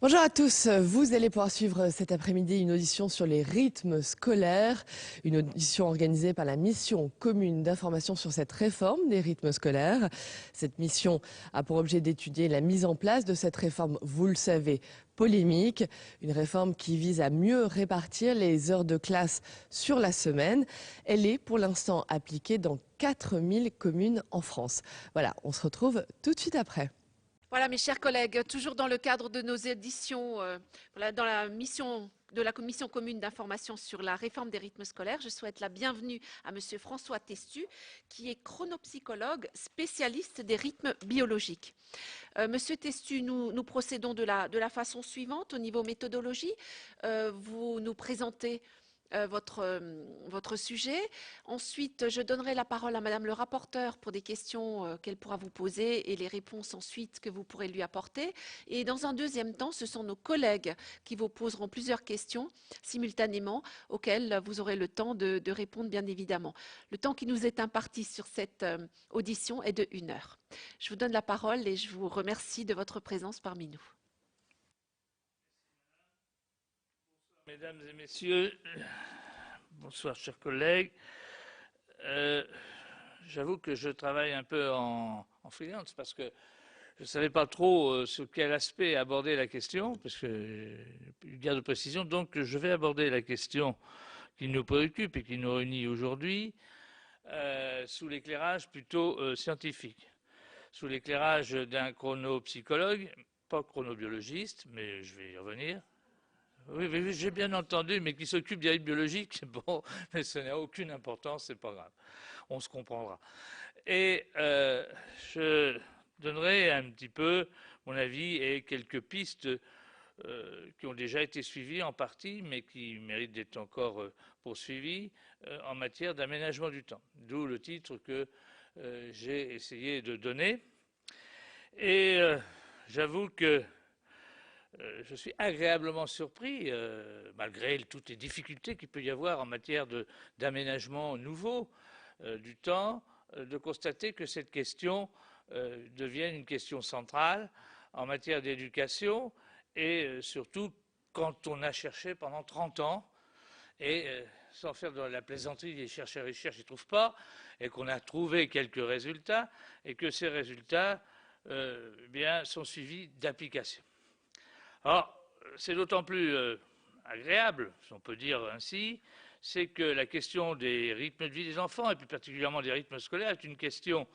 Bonjour à tous, vous allez pouvoir suivre cet après-midi une audition sur les rythmes scolaires, une audition organisée par la mission commune d'information sur cette réforme des rythmes scolaires. Cette mission a pour objet d'étudier la mise en place de cette réforme, vous le savez, polémique, une réforme qui vise à mieux répartir les heures de classe sur la semaine. Elle est pour l'instant appliquée dans 4000 communes en France. Voilà, on se retrouve tout de suite après. Voilà, mes chers collègues, toujours dans le cadre de nos éditions, dans la mission de la Commission commune d'information sur la réforme des rythmes scolaires, je souhaite la bienvenue à Monsieur François Testu, qui est chronopsychologue spécialiste des rythmes biologiques. Monsieur Testu, nous procédons de la façon suivante au niveau méthodologie. Vous nous présentez votre sujet. Ensuite, je donnerai la parole à Madame le rapporteur pour des questions qu'elle pourra vous poser et les réponses ensuite que vous pourrez lui apporter. Et dans un deuxième temps, ce sont nos collègues qui vous poseront plusieurs questions simultanément auxquelles vous aurez le temps de répondre bien évidemment. Le temps qui nous est imparti sur cette audition est de 1 heure. Je vous donne la parole et je vous remercie de votre présence parmi nous. Mesdames et messieurs, bonsoir chers collègues. J'avoue que je travaille un peu en freelance parce que je ne savais pas trop sur quel aspect aborder la question, parce que il y a de précision, donc je vais aborder la question qui nous préoccupe et qui nous réunit aujourd'hui sous l'éclairage plutôt scientifique, sous l'éclairage d'un chronopsychologue, pas chronobiologiste, mais je vais y revenir. Oui, j'ai bien entendu, mais qui s'occupe des rythmes biologiques, bon, mais ce n'a aucune importance, c'est pas grave, on se comprendra. Et je donnerai un petit peu mon avis et quelques pistes qui ont déjà été suivies en partie, mais qui méritent d'être encore poursuivies en matière d'aménagement du temps. D'où le titre que j'ai essayé de donner. Et j'avoue que je suis agréablement surpris, malgré toutes les difficultés qu'il peut y avoir en matière d'aménagement nouveau du temps, de constater que cette question devienne une question centrale en matière d'éducation et surtout quand on a cherché pendant 30 ans et sans faire de la plaisanterie, les chercheurs ils cherchent, ils ne trouvent pas, et qu'on a trouvé quelques résultats et que ces résultats bien, sont suivis d'application. Alors, c'est d'autant plus agréable, si on peut dire ainsi, c'est que la question des rythmes de vie des enfants, et plus particulièrement des rythmes scolaires, est une question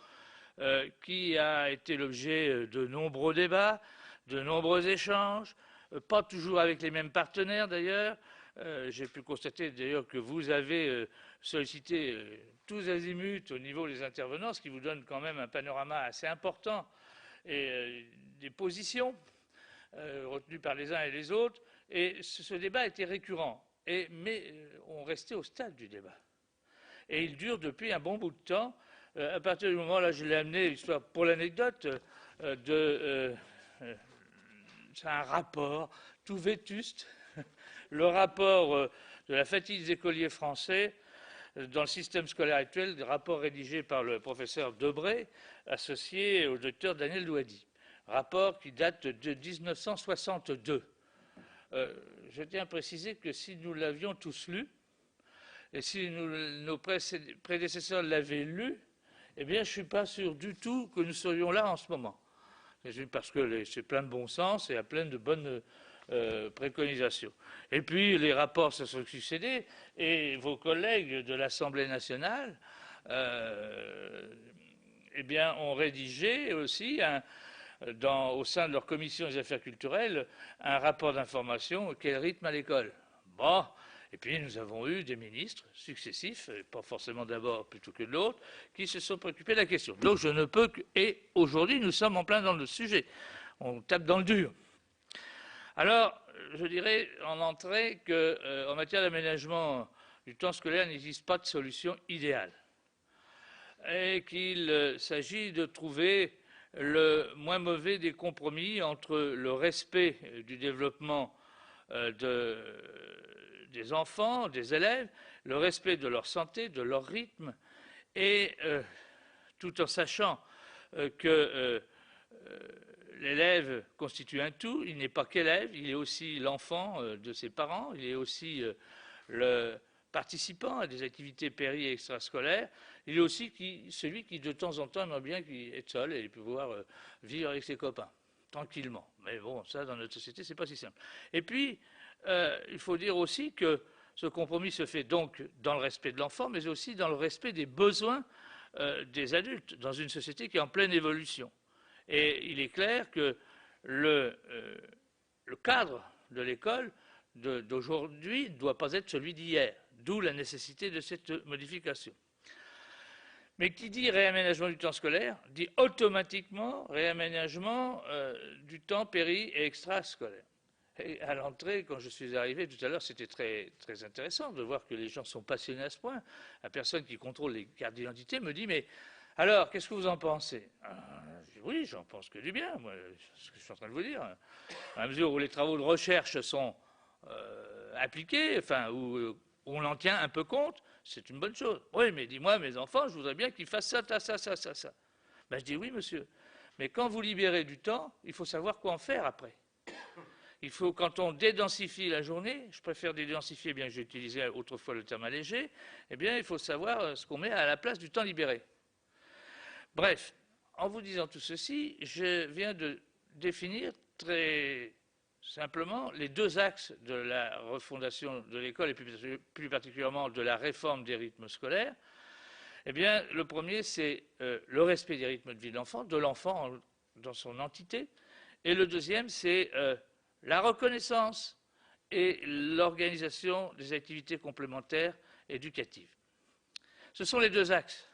qui a été l'objet de nombreux débats, de nombreux échanges, pas toujours avec les mêmes partenaires d'ailleurs. J'ai pu constater d'ailleurs que vous avez sollicité tous azimuts au niveau des intervenants, ce qui vous donne quand même un panorama assez important et des positions retenues par les uns et les autres, et ce débat était récurrent, mais on restait au stade du débat. Et il dure depuis un bon bout de temps. À partir du moment, là, je l'ai amené, histoire, pour l'anecdote, c'est un rapport tout vétuste, le rapport de la fatigue des écoliers français dans le système scolaire actuel, rapport rédigé par le professeur Debré, associé au docteur Daniel Douady. Rapport qui date de 1962. Je tiens à préciser que si nous l'avions tous lu, et si nos prédécesseurs l'avaient lu, eh bien, je ne suis pas sûr du tout que nous serions là en ce moment. Parce que c'est plein de bon sens et plein de bonnes préconisations. Et puis, les rapports se sont succédés, et vos collègues de l'Assemblée nationale eh bien, ont rédigé aussi au sein de leur commission des affaires culturelles, un rapport d'information, quel rythme à l'école. Bon, et puis nous avons eu des ministres successifs, pas forcément d'abord plutôt que de l'autre, qui se sont préoccupés de la question. Donc je ne peux que... Et aujourd'hui, nous sommes en plein dans le sujet. On tape dans le dur. Alors, je dirais en entrée qu'en matière d'aménagement du temps scolaire, il n'existe pas de solution idéale. Et qu'il s'agit de trouver le moins mauvais des compromis entre le respect du développement des enfants, des élèves, le respect de leur santé, de leur rythme, et tout en sachant que l'élève constitue un tout, il n'est pas qu'élève, il est aussi l'enfant de ses parents, il est aussi le participant à des activités péri- et extrascolaires, il est aussi celui qui de temps en temps aimerait bien être seul et pouvoir vivre avec ses copains, tranquillement. Mais bon, ça dans notre société, c'est pas si simple. Et puis, il faut dire aussi que ce compromis se fait donc dans le respect de l'enfant, mais aussi dans le respect des besoins des adultes, dans une société qui est en pleine évolution. Et il est clair que le cadre de l'école d'aujourd'hui ne doit pas être celui d'hier, d'où la nécessité de cette modification. Mais qui dit réaménagement du temps scolaire, dit automatiquement réaménagement du temps péri- et extrascolaire. Et à l'entrée, quand je suis arrivé tout à l'heure, c'était très, très intéressant de voir que les gens sont passionnés à ce point. La personne qui contrôle les cartes d'identité me dit, mais alors, qu'est-ce que vous en pensez? Je dis, oui, j'en pense que du bien, moi, ce que je suis en train de vous dire. À la mesure où les travaux de recherche sont appliqués, enfin, où on en tient un peu compte, c'est une bonne chose. Oui, mais dis-moi, mes enfants, je voudrais bien qu'ils fassent ça. Ben, je dis, oui, monsieur, mais quand vous libérez du temps, il faut savoir quoi en faire après. Il faut, quand on dédensifie la journée, je préfère dédensifier, bien que j'ai utilisé autrefois le terme allégé, eh bien, il faut savoir ce qu'on met à la place du temps libéré. Bref, en vous disant tout ceci, je viens de définir très simplement les deux axes de la refondation de l'école et plus particulièrement de la réforme des rythmes scolaires. Eh bien, le premier, c'est le respect des rythmes de vie de l'enfant dans son entité. Et le deuxième, c'est la reconnaissance et l'organisation des activités complémentaires éducatives. Ce sont les deux axes.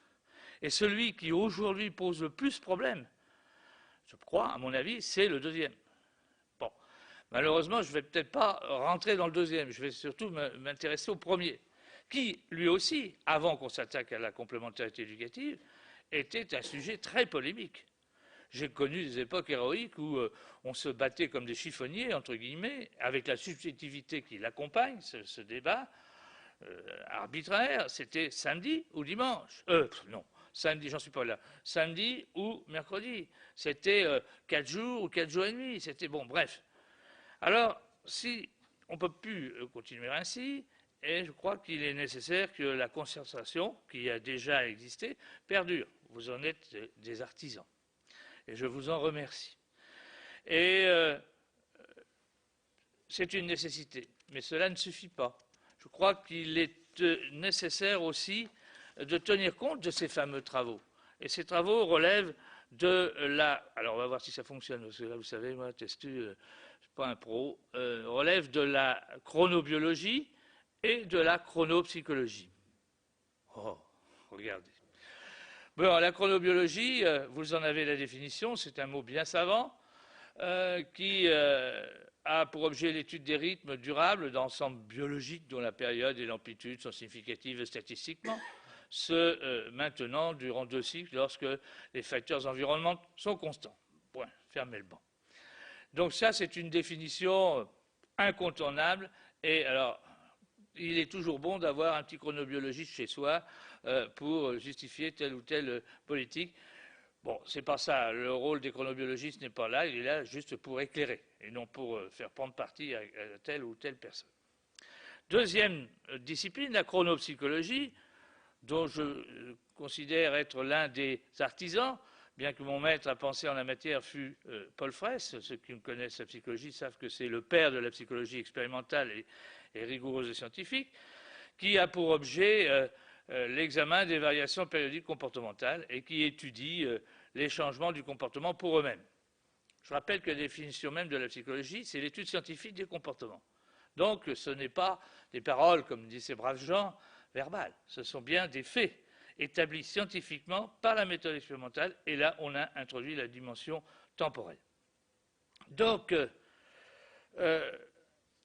Et celui qui aujourd'hui pose le plus problème, je crois, à mon avis, c'est le deuxième. Bon, malheureusement, je ne vais peut-être pas rentrer dans le deuxième, je vais surtout m'intéresser au premier, qui, lui aussi, avant qu'on s'attaque à la complémentarité éducative, était un sujet très polémique. J'ai connu des époques héroïques où on se battait comme des chiffonniers, entre guillemets, avec la subjectivité qui l'accompagne, ce débat arbitraire. C'était samedi ou dimanche. Non, samedi, j'en suis pas là. Samedi ou mercredi. C'était 4 jours ou 4 jours et demi. C'était bon, bref. Alors, si on ne peut plus continuer ainsi, et je crois qu'il est nécessaire que la concertation, qui a déjà existé, perdure. Vous en êtes des artisans. Et je vous en remercie. Et c'est une nécessité, mais cela ne suffit pas. Je crois qu'il est nécessaire aussi de tenir compte de ces fameux travaux. Et ces travaux relèvent de la... Alors on va voir si ça fonctionne, parce que là, vous savez, moi, Testu, je ne suis pas un pro, relève de la chronobiologie et de la chronopsychologie. Oh, regardez. Bon, la chronobiologie, vous en avez la définition, c'est un mot bien savant, qui a pour objet l'étude des rythmes durables d'ensembles biologiques dont la période et l'amplitude sont significatives statistiquement, ce maintenant durant 2 cycles lorsque les facteurs environnementaux sont constants. Point, fermez le banc. Donc ça, c'est une définition incontournable, et alors, il est toujours bon d'avoir un petit chronobiologiste chez soi pour justifier telle ou telle politique. Bon, c'est pas ça. Le rôle des chronobiologistes n'est pas là. Il est là juste pour éclairer et non pour faire prendre parti à telle ou telle personne. Deuxième discipline, la chronopsychologie, dont je considère être l'un des artisans, bien que mon maître à penser en la matière fût Paul Fraisse. Ceux qui me connaissent la psychologie savent que c'est le père de la psychologie expérimentale et rigoureuse et scientifique, qui a pour objet l'examen des variations périodiques comportementales et qui étudie les changements du comportement pour eux-mêmes. Je rappelle que la définition même de la psychologie, c'est l'étude scientifique des comportements. Donc ce n'est pas des paroles, comme disent ces braves gens, verbales. Ce sont bien des faits établis scientifiquement par la méthode expérimentale, et là on a introduit la dimension temporelle. Donc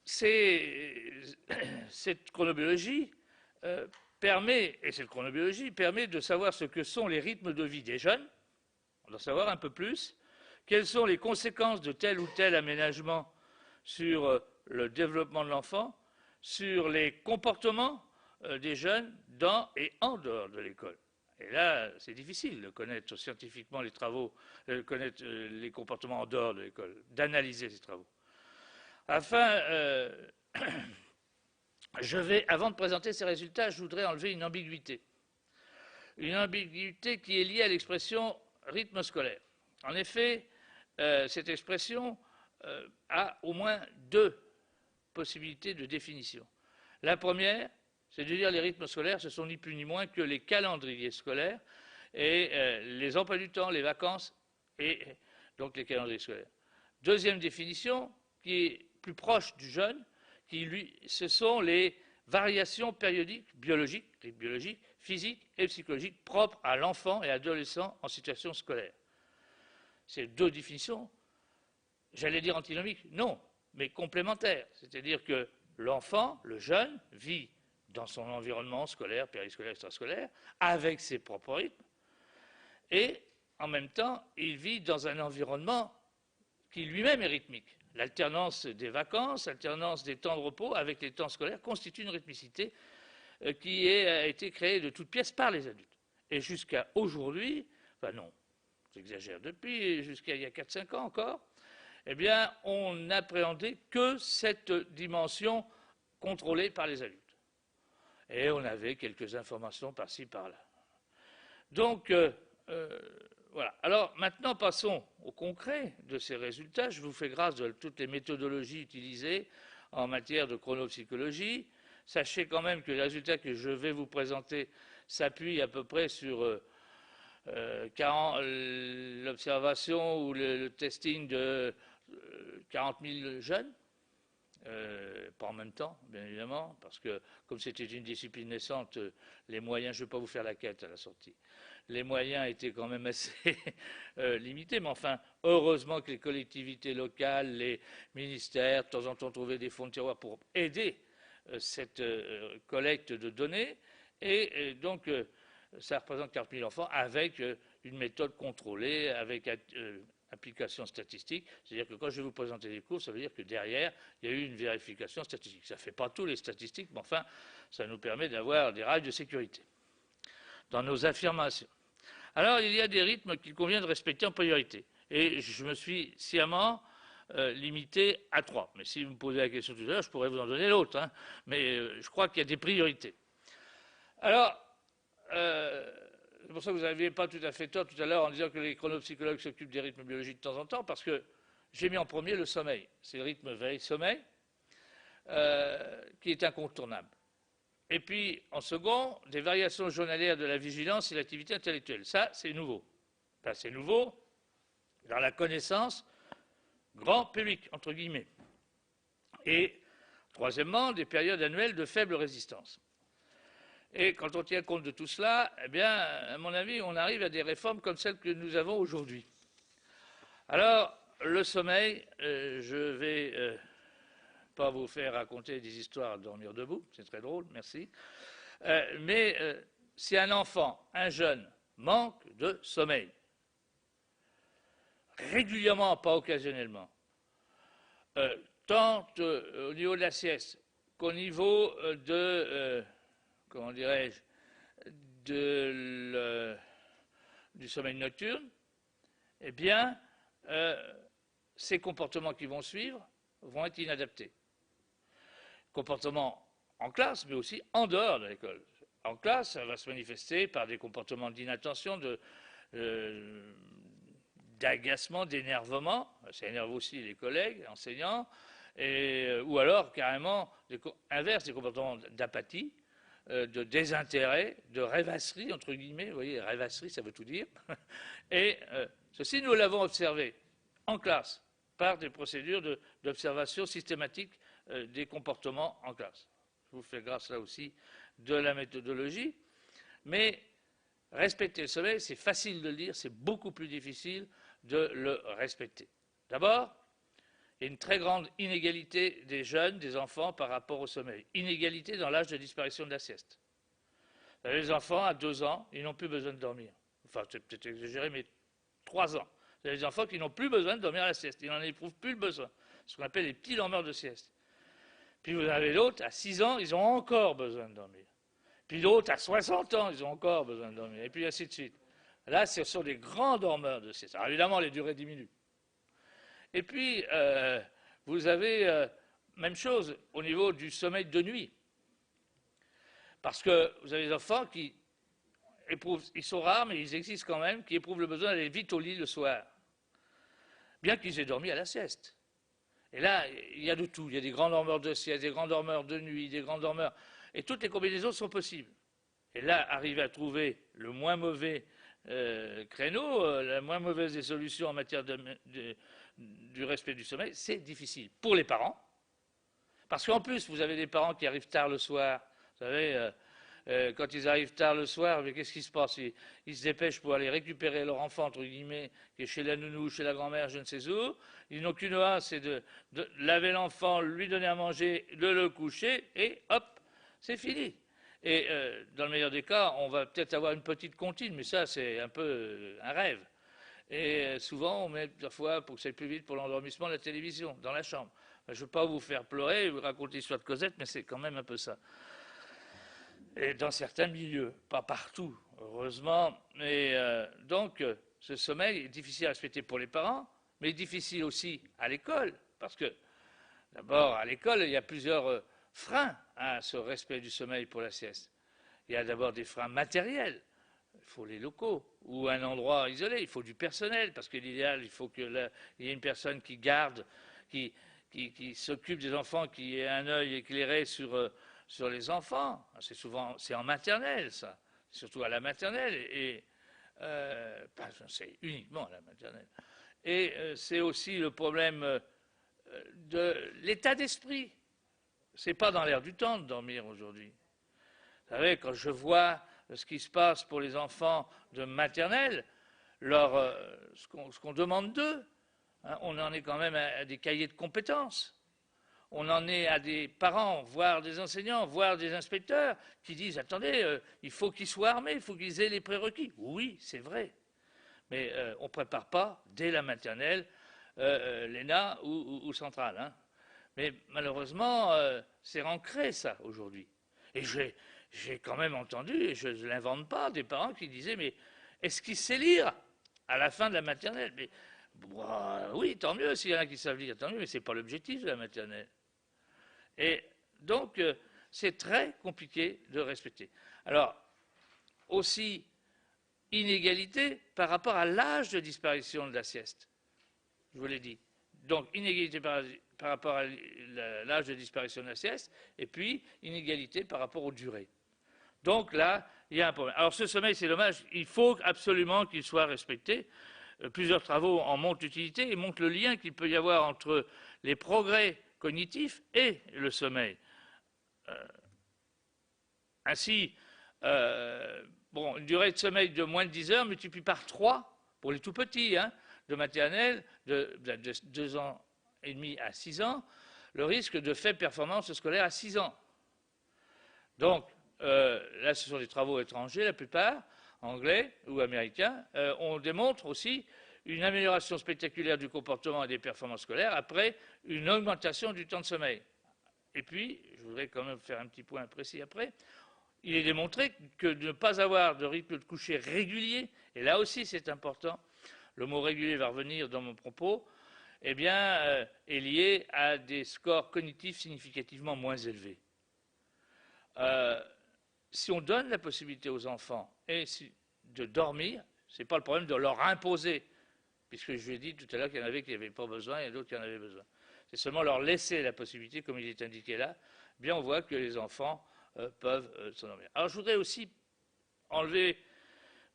cette chronobiologie permet, et cette chronobiologie permet de savoir ce que sont les rythmes de vie des jeunes, on doit savoir un peu plus, quelles sont les conséquences de tel ou tel aménagement sur le développement de l'enfant, sur les comportements des jeunes dans et en dehors de l'école. Et là, c'est difficile de connaître scientifiquement les travaux, de connaître les comportements en dehors de l'école, d'analyser ces travaux. Enfin, avant de présenter ces résultats, je voudrais enlever une ambiguïté. Une ambiguïté qui est liée à l'expression rythme scolaire. En effet, cette expression a au moins deux possibilités de définition. La première, c'est de dire les rythmes scolaires, ce sont ni plus ni moins que les calendriers scolaires et les emplois du temps, les vacances et donc les calendriers scolaires. Deuxième définition, qui est plus proche du jeune, ce sont les variations périodiques biologiques, physiques et psychologiques propres à l'enfant et à l'adolescent en situation scolaire. Ces deux définitions, j'allais dire antinomiques, non, mais complémentaires. C'est-à-dire que l'enfant, le jeune, vit dans son environnement scolaire, périscolaire, extrascolaire, avec ses propres rythmes, et en même temps, il vit dans un environnement qui lui-même est rythmique. L'alternance des vacances, l'alternance des temps de repos avec les temps scolaires constitue une rythmicité qui a été créée de toutes pièces par les adultes. Et jusqu'à aujourd'hui, enfin non, j'exagère, depuis jusqu'à il y a 4-5 ans encore, eh bien, on n'appréhendait que cette dimension contrôlée par les adultes. Et on avait quelques informations par-ci, par-là. Donc, voilà. Alors, maintenant, passons au concret de ces résultats. Je vous fais grâce de toutes les méthodologies utilisées en matière de chronopsychologie. Sachez quand même que les résultats que je vais vous présenter s'appuient à peu près sur l'observation ou le testing de 40 000 jeunes. Pas en même temps, bien évidemment, parce que comme c'était une discipline naissante, les moyens, je ne vais pas vous faire la quête à la sortie, les moyens étaient quand même assez limités, mais enfin, heureusement que les collectivités locales, les ministères, de temps en temps, trouvaient des fonds de tiroir pour aider cette collecte de données, et donc ça représente 40 000 enfants avec une méthode contrôlée, avec application statistique, c'est-à-dire que quand je vais vous présenter les cours, ça veut dire que derrière, il y a eu une vérification statistique. Ça ne fait pas tous les statistiques, mais enfin, ça nous permet d'avoir des rails de sécurité dans nos affirmations. Alors, il y a des rythmes qu'il convient de respecter en priorité. Et je me suis sciemment limité à 3. Mais si vous me posez la question tout à l'heure, je pourrais vous en donner l'autre. Hein. Mais je crois qu'il y a des priorités. Alors, c'est pour ça que vous n'aviez pas tout à fait tort tout à l'heure en disant que les chronopsychologues s'occupent des rythmes biologiques de temps en temps, parce que j'ai mis en premier le sommeil. C'est le rythme veille-sommeil qui est incontournable. Et puis, en second, des variations journalières de la vigilance et l'activité intellectuelle. Ça, c'est nouveau. Enfin, c'est nouveau dans la connaissance grand public, entre guillemets. Et, troisièmement, des périodes annuelles de faible résistance. Et quand on tient compte de tout cela, eh bien, à mon avis, on arrive à des réformes comme celles que nous avons aujourd'hui. Alors, le sommeil, je ne vais pas vous faire raconter des histoires à dormir debout, c'est très drôle, merci. Mais si un enfant, un jeune, manque de sommeil, régulièrement, pas occasionnellement, tant au niveau de la sieste qu'au niveau comment dirais-je, du sommeil nocturne, eh bien, ces comportements qui vont suivre vont être inadaptés. Comportements en classe, mais aussi en dehors de l'école. En classe, ça va se manifester par des comportements d'inattention, d'agacement, d'énervement. Ça énerve aussi les collègues, enseignants, ou alors carrément inverse, des comportements d'apathie, de désintérêt, de rêvasserie, entre guillemets. Vous voyez, rêvasserie, ça veut tout dire. Et ceci, nous l'avons observé en classe par des procédures d'observation systématique des comportements en classe. Je vous fais grâce là aussi de la méthodologie. Mais respecter le sommeil, c'est facile de le dire, c'est beaucoup plus difficile de le respecter. D'abord, il y a une très grande inégalité des jeunes, des enfants par rapport au sommeil. Inégalité dans l'âge de disparition de la sieste. Les enfants, à 2 ans, ils n'ont plus besoin de dormir. Enfin, c'est peut-être exagéré, mais 3 ans. Vous avez des enfants qui n'ont plus besoin de dormir à la sieste. Ils n'en éprouvent plus le besoin. Ce qu'on appelle les petits dormeurs de sieste. Puis vous avez l'autre, à 6 ans, ils ont encore besoin de dormir. Puis d'autres, à 60 ans, ils ont encore besoin de dormir. Et puis ainsi de suite. Là, ce sont des grands dormeurs de sieste. Alors évidemment, les durées diminuent. Et puis, vous avez même chose au niveau du sommeil de nuit. Parce que vous avez des enfants qui éprouvent, ils sont rares, mais ils existent quand même, qui éprouvent le besoin d'aller vite au lit le soir. Bien qu'ils aient dormi à la sieste. Et là, il y a de tout. Il y a des grands dormeurs de sieste, des grands dormeurs de nuit, des grands dormeurs. Et toutes les combinaisons sont possibles. Et là, arriver à trouver le moins mauvais créneau, la moins mauvaise des solutions en matière du respect du sommeil, c'est difficile. Pour les parents, parce qu'en plus, vous avez des parents qui arrivent tard le soir. Vous savez, quand ils arrivent tard le soir, mais qu'est-ce qui se passe? Ils se dépêchent pour aller récupérer leur enfant, entre guillemets, qui est chez la nounou, chez la grand-mère, je ne sais où. Ils n'ont qu'une hâte, c'est de laver l'enfant, lui donner à manger, de le coucher, et hop, c'est fini. Et dans le meilleur des cas, on va peut-être avoir une petite comptine, mais ça, c'est un peu un rêve. Et souvent, on met parfois, pour que ça aille plus vite, pour l'endormissement, la télévision dans la chambre. Je ne veux pas vous faire pleurer, vous raconter l'histoire de Cosette, mais c'est quand même un peu ça. Et dans certains milieux, pas partout, heureusement. Mais donc, ce sommeil est difficile à respecter pour les parents, mais difficile aussi à l'école, parce que, d'abord, à l'école, il y a plusieurs freins à ce respect du sommeil pour la sieste. Il y a d'abord des freins matériels. Il faut les locaux ou un endroit isolé. Il faut du personnel, parce que l'idéal, il faut qu'il y ait une personne qui garde, qui s'occupe des enfants, qui ait un œil éclairé sur les enfants. C'est en maternelle, ça. Surtout à la maternelle. Et c'est uniquement à la maternelle. Et c'est aussi le problème de l'état d'esprit. Ce n'est pas dans l'air du temps de dormir aujourd'hui. Vous savez, quand je vois ce qui se passe pour les enfants de maternelle, ce qu'on demande d'eux, hein, on en est quand même à des cahiers de compétences. On en est à des parents, voire des enseignants, voire des inspecteurs qui disent « Attendez, il faut qu'ils soient armés, il faut qu'ils aient les prérequis. » Oui, c'est vrai. Mais on ne prépare pas, dès la maternelle, l'ENA ou Centrale. Hein. Mais malheureusement, c'est ancré ça aujourd'hui. Et j'ai quand même entendu, et je ne l'invente pas, des parents qui disaient « Mais est-ce qu'il sait lire à la fin de la maternelle ?» Mais oui, tant mieux s'il y en a qui savent lire, tant mieux, mais ce n'est pas l'objectif de la maternelle. Et donc, c'est très compliqué de respecter. Alors, aussi, inégalité par rapport à l'âge de disparition de la sieste. Je vous l'ai dit. Donc, inégalité par rapport à l'âge de disparition de la sieste, et puis inégalité par rapport aux durées. Donc là, il y a un problème. Alors ce sommeil, c'est dommage, il faut absolument qu'il soit respecté. Plusieurs travaux en montrent l'utilité et montrent le lien qu'il peut y avoir entre les progrès cognitifs et le sommeil. Ainsi, une durée de sommeil de moins de 10 heures multipliée par 3 pour les tout petits, hein, de maternelle, de 2 ans et demi à 6 ans, le risque de faible performance scolaire à 6 ans. Donc, là, ce sont des travaux étrangers, la plupart, anglais ou américains. On démontre aussi une amélioration spectaculaire du comportement et des performances scolaires après une augmentation du temps de sommeil. Et puis, je voudrais quand même faire un petit point précis après, il est démontré que de ne pas avoir de rythme de coucher régulier, et là aussi c'est important, le mot régulier va revenir dans mon propos, eh bien, est lié à des scores cognitifs significativement moins élevés. Si on donne la possibilité aux enfants de dormir, ce n'est pas le problème de leur imposer, puisque je lui ai dit tout à l'heure qu'il y en avait qui n'avaient pas besoin et d'autres qui en avaient besoin. C'est seulement leur laisser la possibilité, comme il est indiqué là, bien on voit que les enfants peuvent s'endormir. Alors je voudrais aussi enlever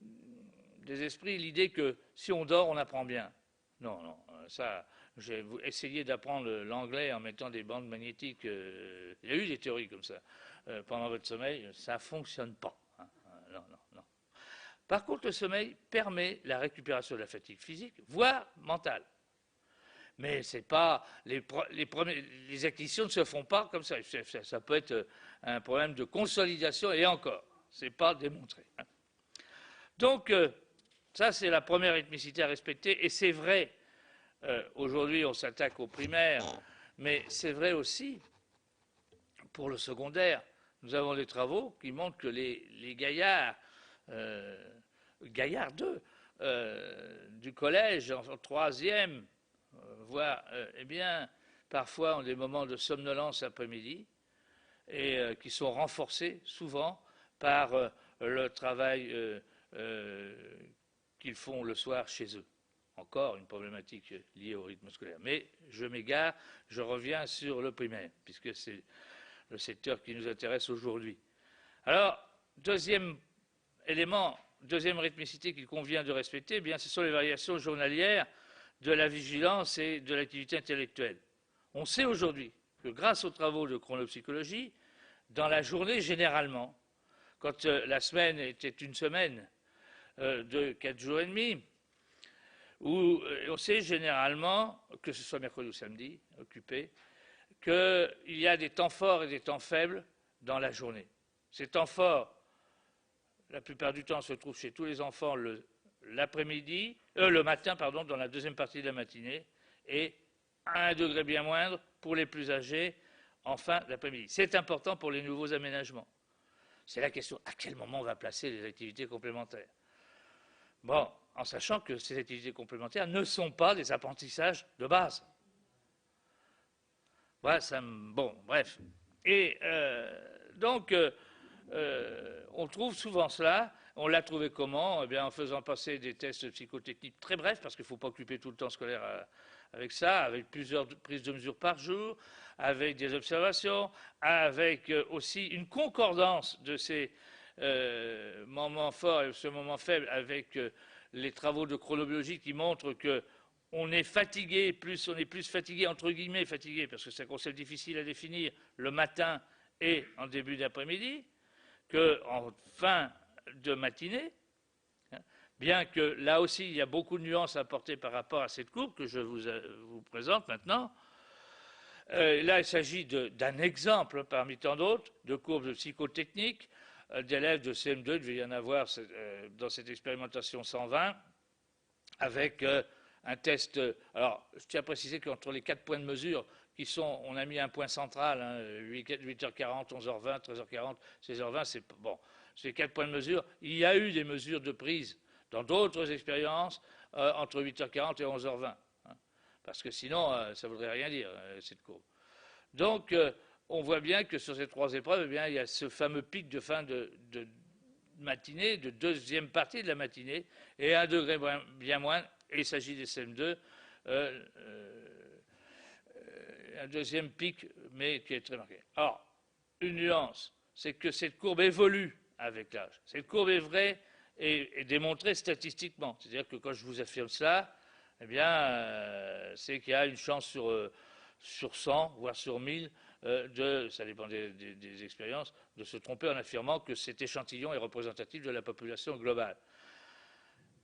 des esprits l'idée que si on dort, on apprend bien. Non, non, ça, j'ai essayé d'apprendre l'anglais en mettant des bandes magnétiques. Il y a eu des théories comme ça pendant votre sommeil, ça ne fonctionne pas. Hein. Non, non, non. Par contre, le sommeil permet la récupération de la fatigue physique, voire mentale. Mais c'est pas les acquisitions ne se font pas comme ça. Ça peut être un problème de consolidation et encore, ce n'est pas démontré. Hein. Donc, ça c'est la première rythmicité à respecter et c'est vrai, aujourd'hui on s'attaque au primaire, mais c'est vrai aussi pour le secondaire. nous avons des travaux qui montrent que les gaillards, gaillards du collège, en troisième, voire, eh bien, parfois ont des moments de somnolence l'après-midi, et qui sont renforcés souvent par le travail qu'ils font le soir chez eux. Encore une problématique liée au rythme scolaire. Mais je m'égare, je reviens sur le primaire, puisque c'est le secteur qui nous intéresse aujourd'hui. Alors, deuxième élément, deuxième rythmicité qu'il convient de respecter, eh bien, ce sont les variations journalières de la vigilance et de l'activité intellectuelle. On sait aujourd'hui que grâce aux travaux de chronopsychologie, dans la journée généralement, quand la semaine était une semaine de 4 jours et demi, où on sait généralement, que ce soit mercredi ou samedi, occupé, qu'il y a des temps forts et des temps faibles dans la journée. Ces temps forts, la plupart du temps, se trouvent chez tous les enfants le matin, dans la deuxième partie de la matinée, et à un degré bien moindre pour les plus âgés en fin d'après-midi. C'est important pour les nouveaux aménagements. C'est la question, à quel moment on va placer les activités complémentaires? Bon, en sachant que ces activités complémentaires ne sont pas des apprentissages de base. Voilà, bon, bref. Et donc, on trouve souvent cela. On l'a trouvé comment? Eh bien, en faisant passer des tests psychotechniques très brefs, parce qu'il ne faut pas occuper tout le temps scolaire avec ça, avec plusieurs prises de mesures par jour, avec des observations, avec aussi une concordance de ces moments forts et ce moment faible avec les travaux de chronobiologie qui montrent que on est fatigué, on est plus fatigué, entre guillemets fatigué, parce que c'est un concept difficile à définir, le matin et en début d'après-midi, qu'en fin de matinée, bien que là aussi il y a beaucoup de nuances à apporter par rapport à cette courbe que je vous présente maintenant. Là, il s'agit d'un exemple parmi tant d'autres de courbes psychotechniques d'élèves de CM2, il devait y en avoir dans cette expérimentation 120, avec un test. Alors, je tiens à préciser qu'entre les 4 points de mesure qui sont, on a mis un point central, 8h40, 11h20, 13h40, 16h20, c'est bon. Ces 4 points de mesure, il y a eu des mesures de prise dans d'autres expériences entre 8h40 et 11h20. Parce que sinon, ça ne voudrait rien dire, cette courbe. Donc, on voit bien que sur ces 3 épreuves, eh bien, il y a ce fameux pic de fin de matinée, de deuxième partie de la matinée, et à un degré bien moins, et il s'agit des CM2, un deuxième pic, mais qui est très marqué. Alors, une nuance, c'est que cette courbe évolue avec l'âge. Cette courbe est vraie et démontrée statistiquement. C'est-à-dire que quand je vous affirme cela, eh bien, c'est qu'il y a une chance sur 100, voire sur 1000, ça dépend des expériences, de se tromper en affirmant que cet échantillon est représentatif de la population globale.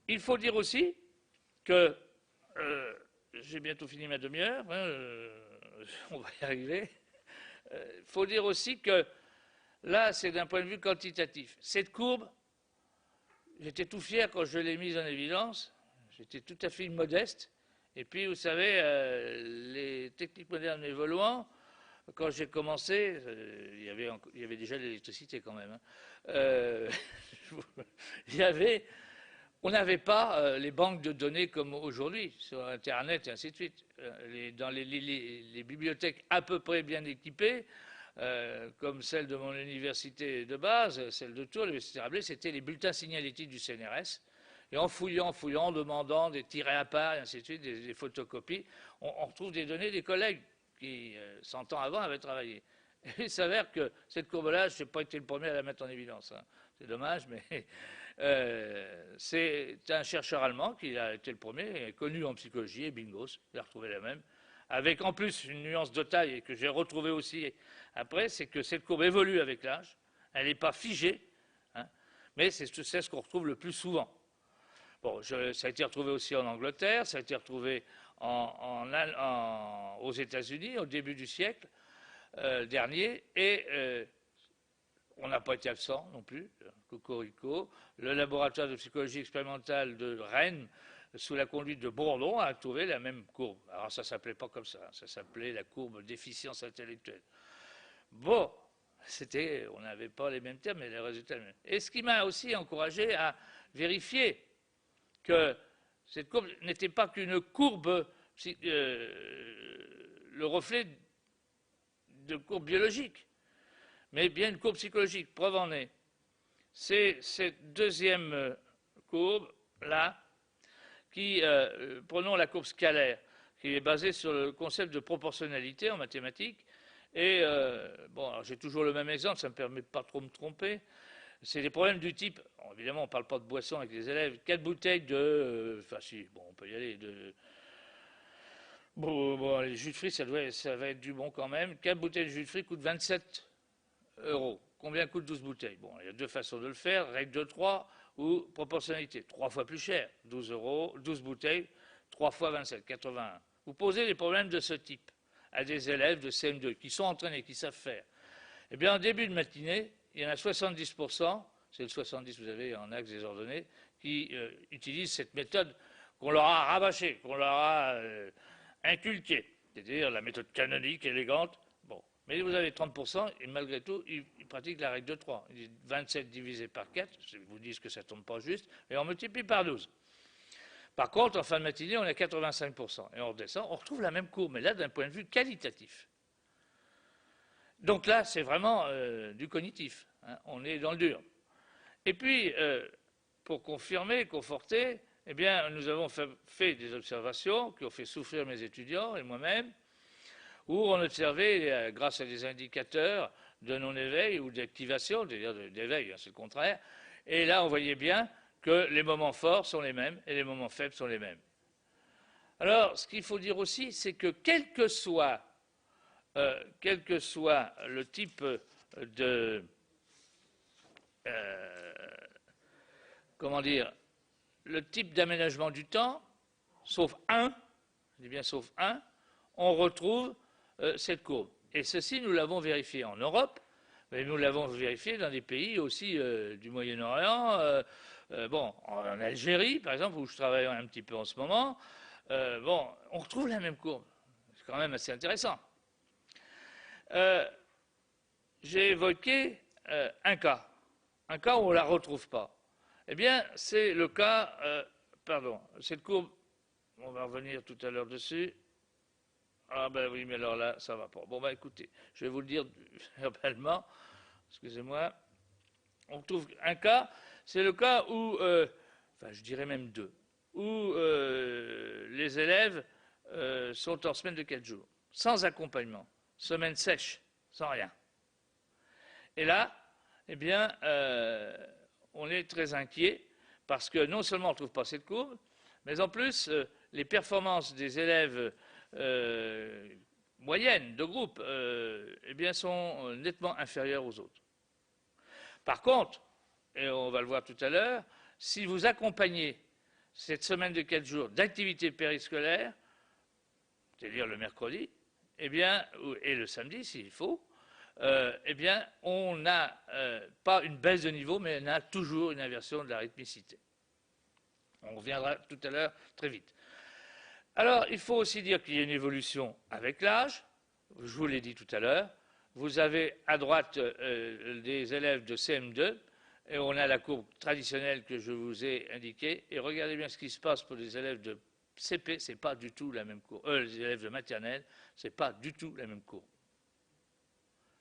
Il faut dire aussi que, j'ai bientôt fini ma demi-heure, on va y arriver, il faut dire aussi que là, c'est d'un point de vue quantitatif. Cette courbe, j'étais tout fier quand je l'ai mise en évidence, j'étais tout à fait modeste, et puis vous savez, les techniques modernes évoluant, quand j'ai commencé, il y avait déjà l'électricité quand même. On n'avait pas les banques de données comme aujourd'hui, sur Internet et ainsi de suite. Dans les bibliothèques à peu près bien équipées, comme celle de mon université de base, celle de Tours, l'université Rabelais, c'était les bulletins signalétiques du CNRS. Et en fouillant, demandant des tirets à part, et ainsi de suite, des photocopies, on retrouve des données des collègues qui, 100 ans avant, avaient travaillé. Et il s'avère que cette courbe-là, je n'ai pas été le premier à la mettre en évidence. C'est dommage, mais c'est un chercheur allemand qui a été le premier, connu en psychologie, et bingos, il a retrouvé la même. Avec en plus une nuance de taille, et que j'ai retrouvée aussi après, c'est que cette courbe évolue avec l'âge, elle n'est pas figée, mais c'est ce qu'on retrouve le plus souvent. Bon, ça a été retrouvé aussi en Angleterre, ça a été retrouvé aux États-Unis au début du siècle dernier, et on n'a pas été absent non plus, cocorico. Le laboratoire de psychologie expérimentale de Rennes, sous la conduite de Bourdon, a trouvé la même courbe. Alors ça ne s'appelait pas comme ça s'appelait la courbe d'efficience intellectuelle. Bon, on n'avait pas les mêmes termes, mais les résultats les mêmes. Et ce qui m'a aussi encouragé à vérifier que cette courbe n'était pas qu'une courbe, le reflet de courbe biologique, mais bien une courbe psychologique. Preuve en est, c'est cette deuxième courbe là, qui, prenons la courbe scalaire, qui est basée sur le concept de proportionnalité en mathématiques. Et bon, j'ai toujours le même exemple, ça ne me permet pas trop de me tromper. C'est des problèmes du type, bon, évidemment, on ne parle pas de boisson avec les élèves, 4 bouteilles de, enfin si, bon, on peut y aller, bon, les jus de fruits, ça va être du bon quand même. 4 bouteilles de jus de fruits coûtent 27 €. Combien coûte 12 bouteilles? Bon, il y a deux façons de le faire, règle de 3 ou proportionnalité. 3 fois plus cher, 12 €, 12 bouteilles, 3 fois 27, 81. Vous posez des problèmes de ce type à des élèves de CM2 qui sont entraînés, qui savent faire. Eh bien, en début de matinée, il y en a 70%, c'est le 70 vous avez en axe des ordonnées, qui utilisent cette méthode qu'on leur a rabâchée, qu'on leur a inculquée, c'est-à-dire la méthode canonique, élégante. Bon, mais vous avez 30%, et malgré tout, ils pratiquent la règle de 3. 27 divisé par 4, je vous dis que ça ne tombe pas juste, et on multiplie par 12. Par contre, en fin de matinée, on est à 85%. Et on redescend, on retrouve la même courbe, mais là, d'un point de vue qualitatif. Donc là, c'est vraiment du cognitif. Hein, on est dans le dur. Et puis, pour confirmer, conforter, eh bien, nous avons fait des observations qui ont fait souffrir mes étudiants et moi-même, où on observait, grâce à des indicateurs de non-éveil ou d'activation, c'est-à-dire d'éveil, hein, c'est le contraire, et là, on voyait bien que les moments forts sont les mêmes et les moments faibles sont les mêmes. Alors, ce qu'il faut dire aussi, c'est que quel que soit le type de comment dire, le type d'aménagement du temps, sauf un, je dis bien sauf un, on retrouve cette courbe. Et ceci, nous l'avons vérifié en Europe, mais nous l'avons vérifié dans des pays aussi du Moyen-Orient, bon, en Algérie, par exemple, où je travaille un petit peu en ce moment, bon, on retrouve la même courbe. C'est quand même assez intéressant. J'ai évoqué un cas où on ne la retrouve pas. Eh bien, c'est le cas, pardon, cette courbe, on va revenir tout à l'heure dessus. Ah ben oui, mais alors là, ça ne va pas. Bon, ben écoutez, je vais vous le dire verbalement, excusez-moi. On trouve un cas, c'est le cas où, enfin je dirais même deux, où les élèves sont en semaine de 4 jours, sans accompagnement, semaine sèche, sans rien. Et là, eh bien, on est très inquiet parce que non seulement on ne trouve pas cette courbe, mais en plus, les performances des élèves moyennes de groupe eh bien, sont nettement inférieures aux autres. Par contre, et on va le voir tout à l'heure, si vous accompagnez cette semaine de 4 jours d'activité périscolaire, c'est-à-dire le mercredi, eh bien, et le samedi s'il faut, eh bien, on n'a pas une baisse de niveau, mais on a toujours une inversion de la rythmicité. On reviendra tout à l'heure très vite. Alors, il faut aussi dire qu'il y a une évolution avec l'âge. Je vous l'ai dit tout à l'heure. Vous avez à droite des élèves de CM2, et on a la courbe traditionnelle que je vous ai indiquée. Et regardez bien ce qui se passe pour les élèves de CP, ce n'est pas du tout la même courbe. Les élèves de maternelle, ce n'est pas du tout la même courbe.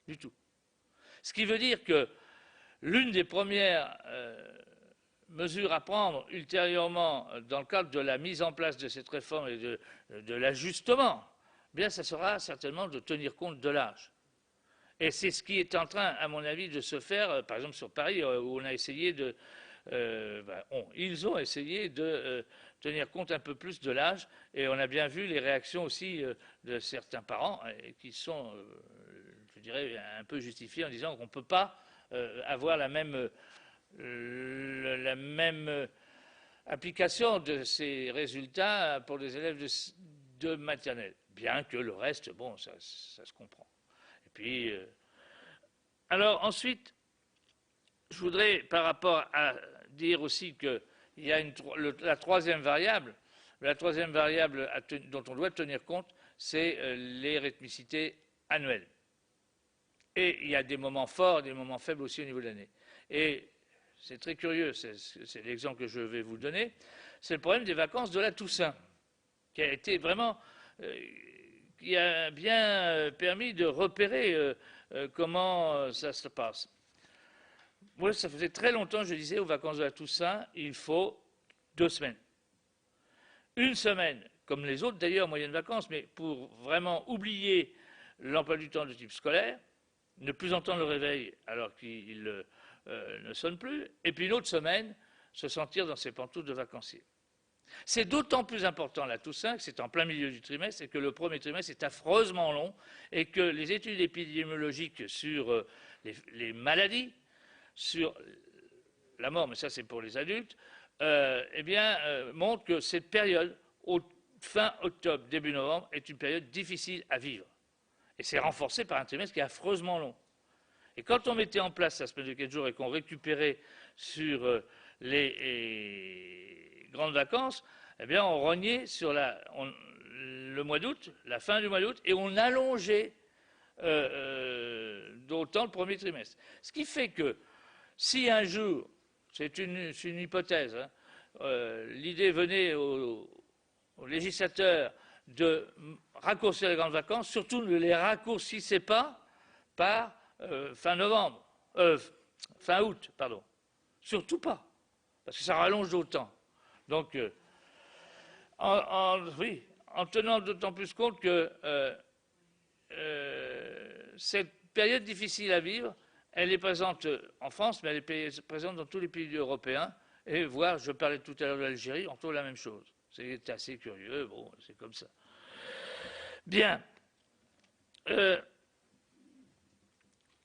Du tout. Ce qui veut dire que l'une des premières mesures à prendre ultérieurement dans le cadre de la mise en place de cette réforme et de l'ajustement, bien, ça sera certainement de tenir compte de l'âge. Et c'est ce qui est en train, à mon avis, de se faire, par exemple sur Paris, où on a essayé de... ils ont essayé de tenir compte un peu plus de l'âge, et on a bien vu les réactions aussi de certains parents, qui sont, je dirais, un peu justifiées en disant qu'on ne peut pas avoir la même application de ces résultats pour les élèves de maternelle, bien que le reste, bon, ça se comprend. Et puis, alors ensuite, je voudrais par rapport à dire aussi qu'il y a la troisième variable dont on doit tenir compte, c'est les rythmicités annuelles. Et il y a des moments forts, des moments faibles aussi au niveau de l'année. Et c'est très curieux, c'est l'exemple que je vais vous donner, c'est le problème des vacances de la Toussaint, qui a été vraiment, qui a bien permis de repérer comment ça se passe. Moi, ça faisait très longtemps que je disais aux vacances de la Toussaint, il faut 2 semaines. Une semaine, comme les autres d'ailleurs, moyenne vacances, mais pour vraiment oublier l'emploi du temps de type scolaire, ne plus entendre le réveil alors qu'il ne sonne plus, et puis une autre semaine, se sentir dans ses pantoufles de vacancier. C'est d'autant plus important la Toussaint que c'est en plein milieu du trimestre et que le premier trimestre est affreusement long et que les études épidémiologiques sur les maladies, sur la mort, mais ça c'est pour les adultes, montrent que cette période, fin octobre, début novembre, est une période difficile à vivre. Et c'est renforcé par un trimestre qui est affreusement long. Et quand on mettait en place la semaine de 4 jours et qu'on récupérait sur les grandes vacances, eh bien on rognait sur le mois d'août, la fin du mois d'août, et on allongeait d'autant le premier trimestre. Ce qui fait que si un jour, c'est une hypothèse, hein, l'idée venait aux législateurs de raccourcir les grandes vacances, surtout ne les raccourcissez pas par fin août, pardon. Surtout pas, parce que ça rallonge d'autant. Donc, en tenant d'autant plus compte que cette période difficile à vivre, elle est présente en France, mais elle est présente dans tous les pays européens, et voire, je parlais tout à l'heure de l'Algérie, on trouve la même chose. C'est assez curieux, bon, c'est comme ça. Bien.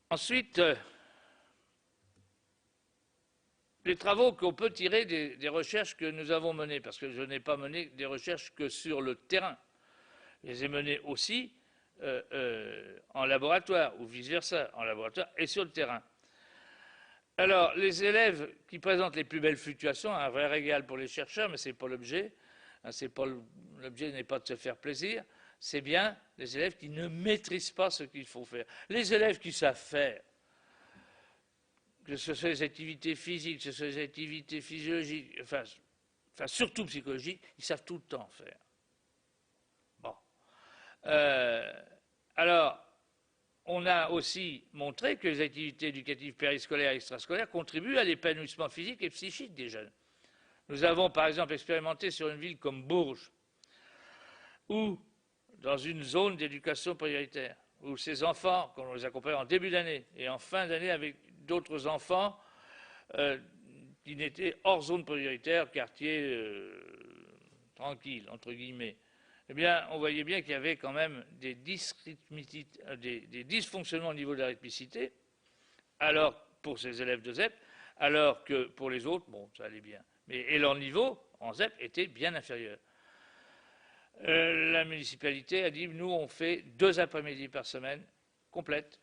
Ensuite, les travaux qu'on peut tirer des recherches que nous avons menées, parce que je n'ai pas mené des recherches que sur le terrain. Je les ai menées aussi en laboratoire, ou vice-versa, en laboratoire et sur le terrain. Alors, les élèves qui présentent les plus belles fluctuations, un vrai régal pour les chercheurs, mais ce n'est pas l'objet. L'objet n'est pas de se faire plaisir, c'est bien les élèves qui ne maîtrisent pas ce qu'il faut faire. Les élèves qui savent faire, que ce soit les activités physiques, que ce soit les activités physiologiques, enfin surtout psychologiques, ils savent tout le temps faire. Bon. Alors, on a aussi montré que les activités éducatives périscolaires et extrascolaires contribuent à l'épanouissement physique et psychique des jeunes. Nous avons par exemple expérimenté sur une ville comme Bourges, où, dans une zone d'éducation prioritaire, où ces enfants, qu'on les accompagne en début d'année et en fin d'année avec d'autres enfants qui n'étaient hors zone prioritaire, quartier tranquille, entre guillemets, eh bien, on voyait bien qu'il y avait quand même des dysfonctionnements au niveau de la rythmicité, alors pour ces élèves de ZEP, alors que pour les autres, bon, ça allait bien. Et leur niveau en ZEP était bien inférieur. La municipalité a dit, nous, on fait 2 après-midi par semaine, complètes,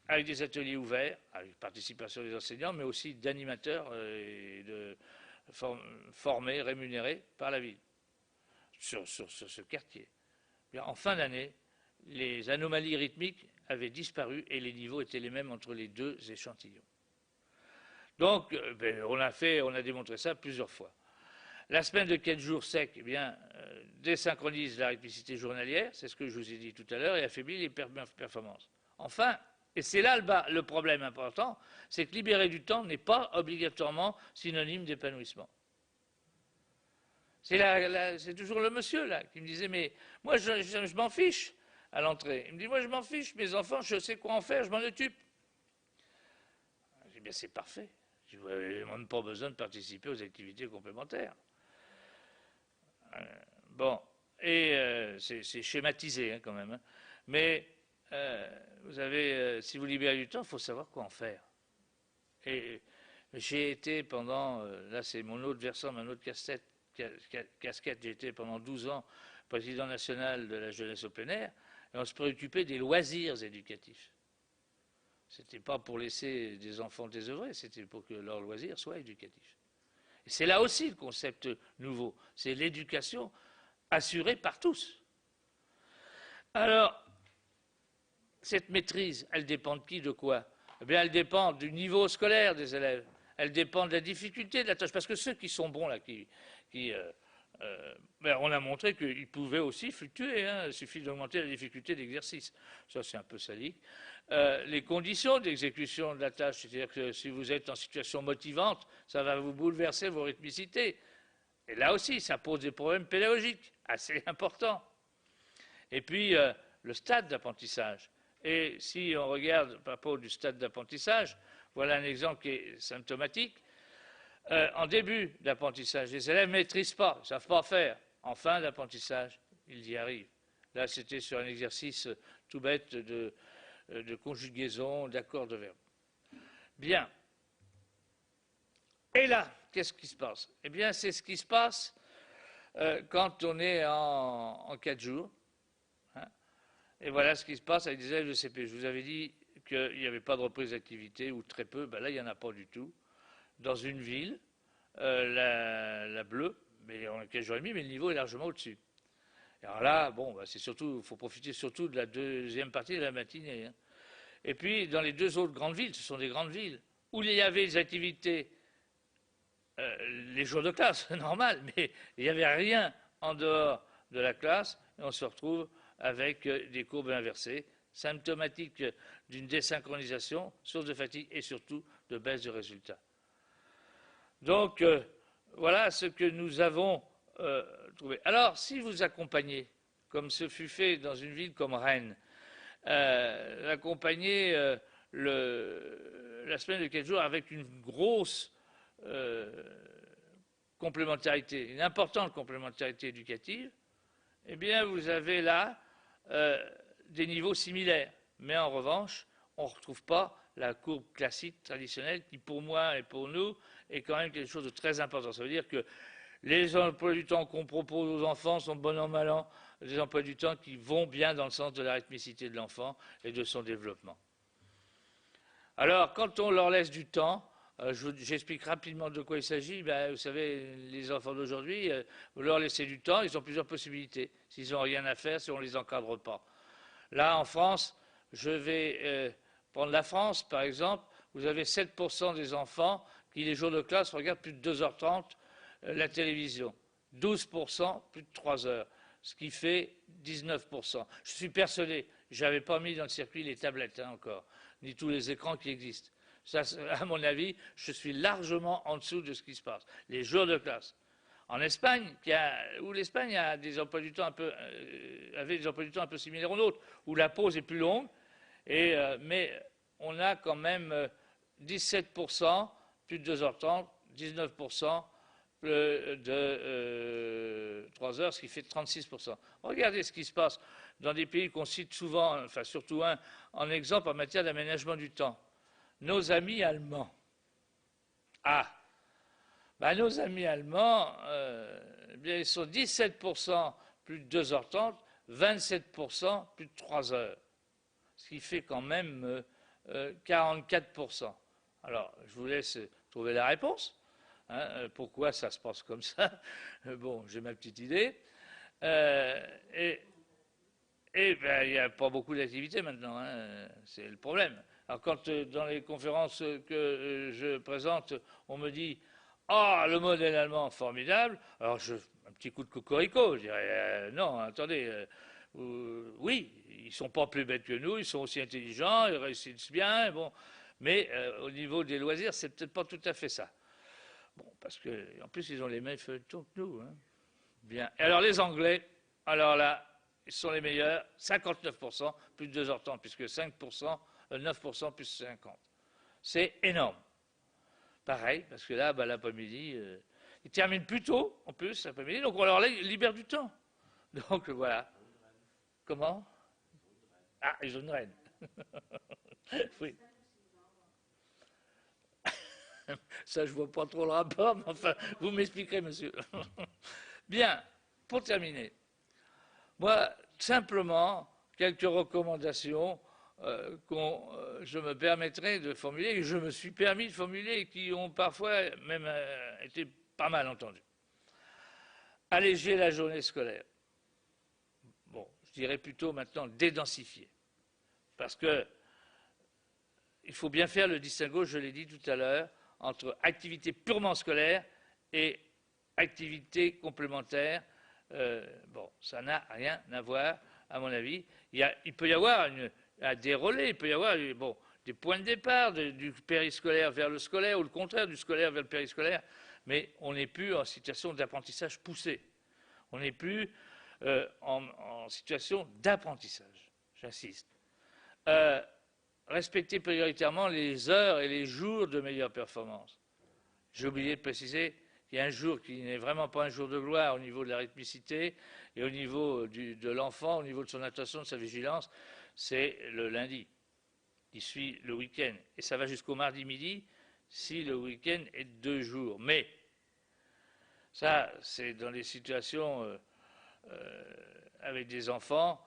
avec des ateliers ouverts, avec participation des enseignants, mais aussi d'animateurs formés, rémunérés par la ville, sur ce quartier. En fin d'année, les anomalies rythmiques avaient disparu et les niveaux étaient les mêmes entre les 2 échantillons. Donc, on a démontré ça plusieurs fois. La semaine de 4 jours secs, eh bien, désynchronise la rythmicité journalière, c'est ce que je vous ai dit tout à l'heure, et affaiblit les performances. Enfin, et c'est là le problème important, c'est que libérer du temps n'est pas obligatoirement synonyme d'épanouissement. C'est toujours le monsieur là qui me disait, mais moi je m'en fiche à l'entrée. Il me dit, moi je m'en fiche, mes enfants, je sais quoi en faire, je m'en occupe. Je dis, bien c'est parfait. Je n'ai même pas besoin de participer aux activités complémentaires. Bon, et c'est schématisé hein, quand même. Hein. Mais vous avez, si vous libérez du temps, il faut savoir quoi en faire. Et j'ai été pendant, là c'est mon autre versant, ma autre casquette, j'ai été pendant 12 ans président national de la jeunesse au plein air, et on se préoccupait des loisirs éducatifs. Ce n'était pas pour laisser des enfants désœuvrés, c'était pour que leur loisir soit éducatif. Et c'est là aussi le concept nouveau, c'est l'éducation assurée par tous. Alors, cette maîtrise, elle dépend de qui, de quoi? Eh bien, elle dépend du niveau scolaire des élèves. Elle dépend de la difficulté de la tâche. Parce que ceux qui sont bons, là, on a montré qu'ils pouvaient aussi fluctuer. Hein. Il suffit d'augmenter la difficulté d'exercice. Ça, c'est un peu salique. Les conditions d'exécution de la tâche, c'est-à-dire que si vous êtes en situation motivante, ça va vous bouleverser vos rythmicités. Et là aussi, ça pose des problèmes pédagogiques assez importants. Et puis, le stade d'apprentissage. Et si on regarde par rapport du stade d'apprentissage, voilà un exemple qui est symptomatique. En début d'apprentissage, les élèves ne maîtrisent pas, ils ne savent pas faire. En fin d'apprentissage, ils y arrivent. Là, c'était sur un exercice tout bête de conjugaison, d'accords de verbes. Bien. Et là, qu'est-ce qui se passe? Eh bien, c'est ce qui se passe quand on est en 4 jours. Hein. Et voilà ce qui se passe avec des élèves de CP. Je vous avais dit qu'il n'y avait pas de reprise d'activité, ou très peu. Ben là, il n'y en a pas du tout. Dans une ville, la bleue, mais on a 15 jours et demi, mais le niveau est largement au-dessus. Alors là, bon, c'est surtout, il faut profiter surtout de la deuxième partie de la matinée. Hein. Et puis, dans les 2 autres grandes villes, ce sont des grandes villes, où il y avait des activités, les jours de classe, normal, mais il n'y avait rien en dehors de la classe, et on se retrouve avec des courbes inversées, symptomatiques d'une désynchronisation, source de fatigue et surtout de baisse de résultats. Donc, voilà ce que nous avons trouvé. Alors, si vous accompagnez, comme ce fut fait dans une ville comme Rennes, accompagner la semaine de 4 jours avec une grosse complémentarité, une importante complémentarité éducative, eh bien, vous avez là des niveaux similaires. Mais en revanche, on ne retrouve pas la courbe classique traditionnelle qui, pour moi et pour nous, est quand même quelque chose de très important. Ça veut dire que les emplois du temps qu'on propose aux enfants sont bon an, mal an, des emplois du temps qui vont bien dans le sens de la rythmicité de l'enfant et de son développement. Alors, quand on leur laisse du temps, j'explique rapidement de quoi il s'agit. Ben, vous savez, les enfants d'aujourd'hui, vous leur laissez du temps, ils ont plusieurs possibilités. S'ils n'ont rien à faire, si on ne les encadre pas. Là, en France, je vais prendre la France, par exemple, vous avez 7% des enfants qui, les jours de classe, regardent plus de 2h30 la télévision. 12%, plus de 3 heures, ce qui fait 19%. Je suis persuadé, je n'avais pas mis dans le circuit les tablettes encore, ni tous les écrans qui existent. Ça, à mon avis, je suis largement en dessous de ce qui se passe. Les jours de classe. En Espagne, où l'Espagne a des emplois du temps avait des emplois du temps un peu similaires aux nôtres, où la pause est plus longue, mais on a quand même 17%, plus de 2h30, 19% de 3 heures, ce qui fait 36%. Regardez ce qui se passe dans des pays qu'on cite souvent, enfin surtout un, en exemple en matière d'aménagement du temps. Nos amis allemands. Nos amis allemands, ils sont 17% plus de 2h30, 27% plus de 3 heures, ce qui fait quand même 44%. Alors, je vous laisse trouver la réponse. Hein, pourquoi ça se passe comme ça? Bon, j'ai ma petite idée. Il n'y a pas beaucoup d'activités maintenant, hein, c'est le problème. Alors quand dans les conférences que je présente, on me dit « Ah, le modèle allemand, formidable », alors un petit coup de cocorico, je dirais non, attendez, oui, ils ne sont pas plus bêtes que nous, ils sont aussi intelligents, ils réussissent bien, bon, mais au niveau des loisirs, c'est peut-être pas tout à fait ça. Bon, parce qu'en plus, ils ont les mêmes feuilletons que nous. Hein. Bien. Et alors, les Anglais, alors là, ils sont les meilleurs, 59%, plus de 2h30, puisque 5%, 9% plus 50. C'est énorme. Pareil, parce que là, l'après-midi, ils terminent plus tôt, en plus, l'après-midi, donc on leur libère du temps. Donc, voilà. Comment? Ah, ils ont une reine. Oui. Ça, je ne vois pas trop le rapport, mais enfin, vous m'expliquerez, monsieur. Bien, pour terminer, moi, simplement, quelques recommandations je me permettrai de formuler, et je me suis permis de formuler, et qui ont parfois même été pas mal entendues. Alléger la journée scolaire. Bon, je dirais plutôt maintenant dédensifier. Parce que il faut bien faire le distinguo, je l'ai dit tout à l'heure, entre activité purement scolaire et activité complémentaire. Bon, ça n'a rien à voir, à mon avis. Il peut y avoir des relais, il peut y avoir bon, des points de départ du périscolaire vers le scolaire ou le contraire du scolaire vers le périscolaire, mais on n'est plus en situation d'apprentissage poussé. On n'est plus en situation d'apprentissage, j'insiste. Respecter prioritairement les heures et les jours de meilleure performance. J'ai oublié de préciser qu'il y a un jour qui n'est vraiment pas un jour de gloire au niveau de la rythmicité et au niveau de l'enfant, au niveau de son attention, de sa vigilance, c'est le lundi, qui suit le week-end. Et ça va jusqu'au mardi midi, si le week-end est de 2 jours. Mais ça, c'est dans les situations avec des enfants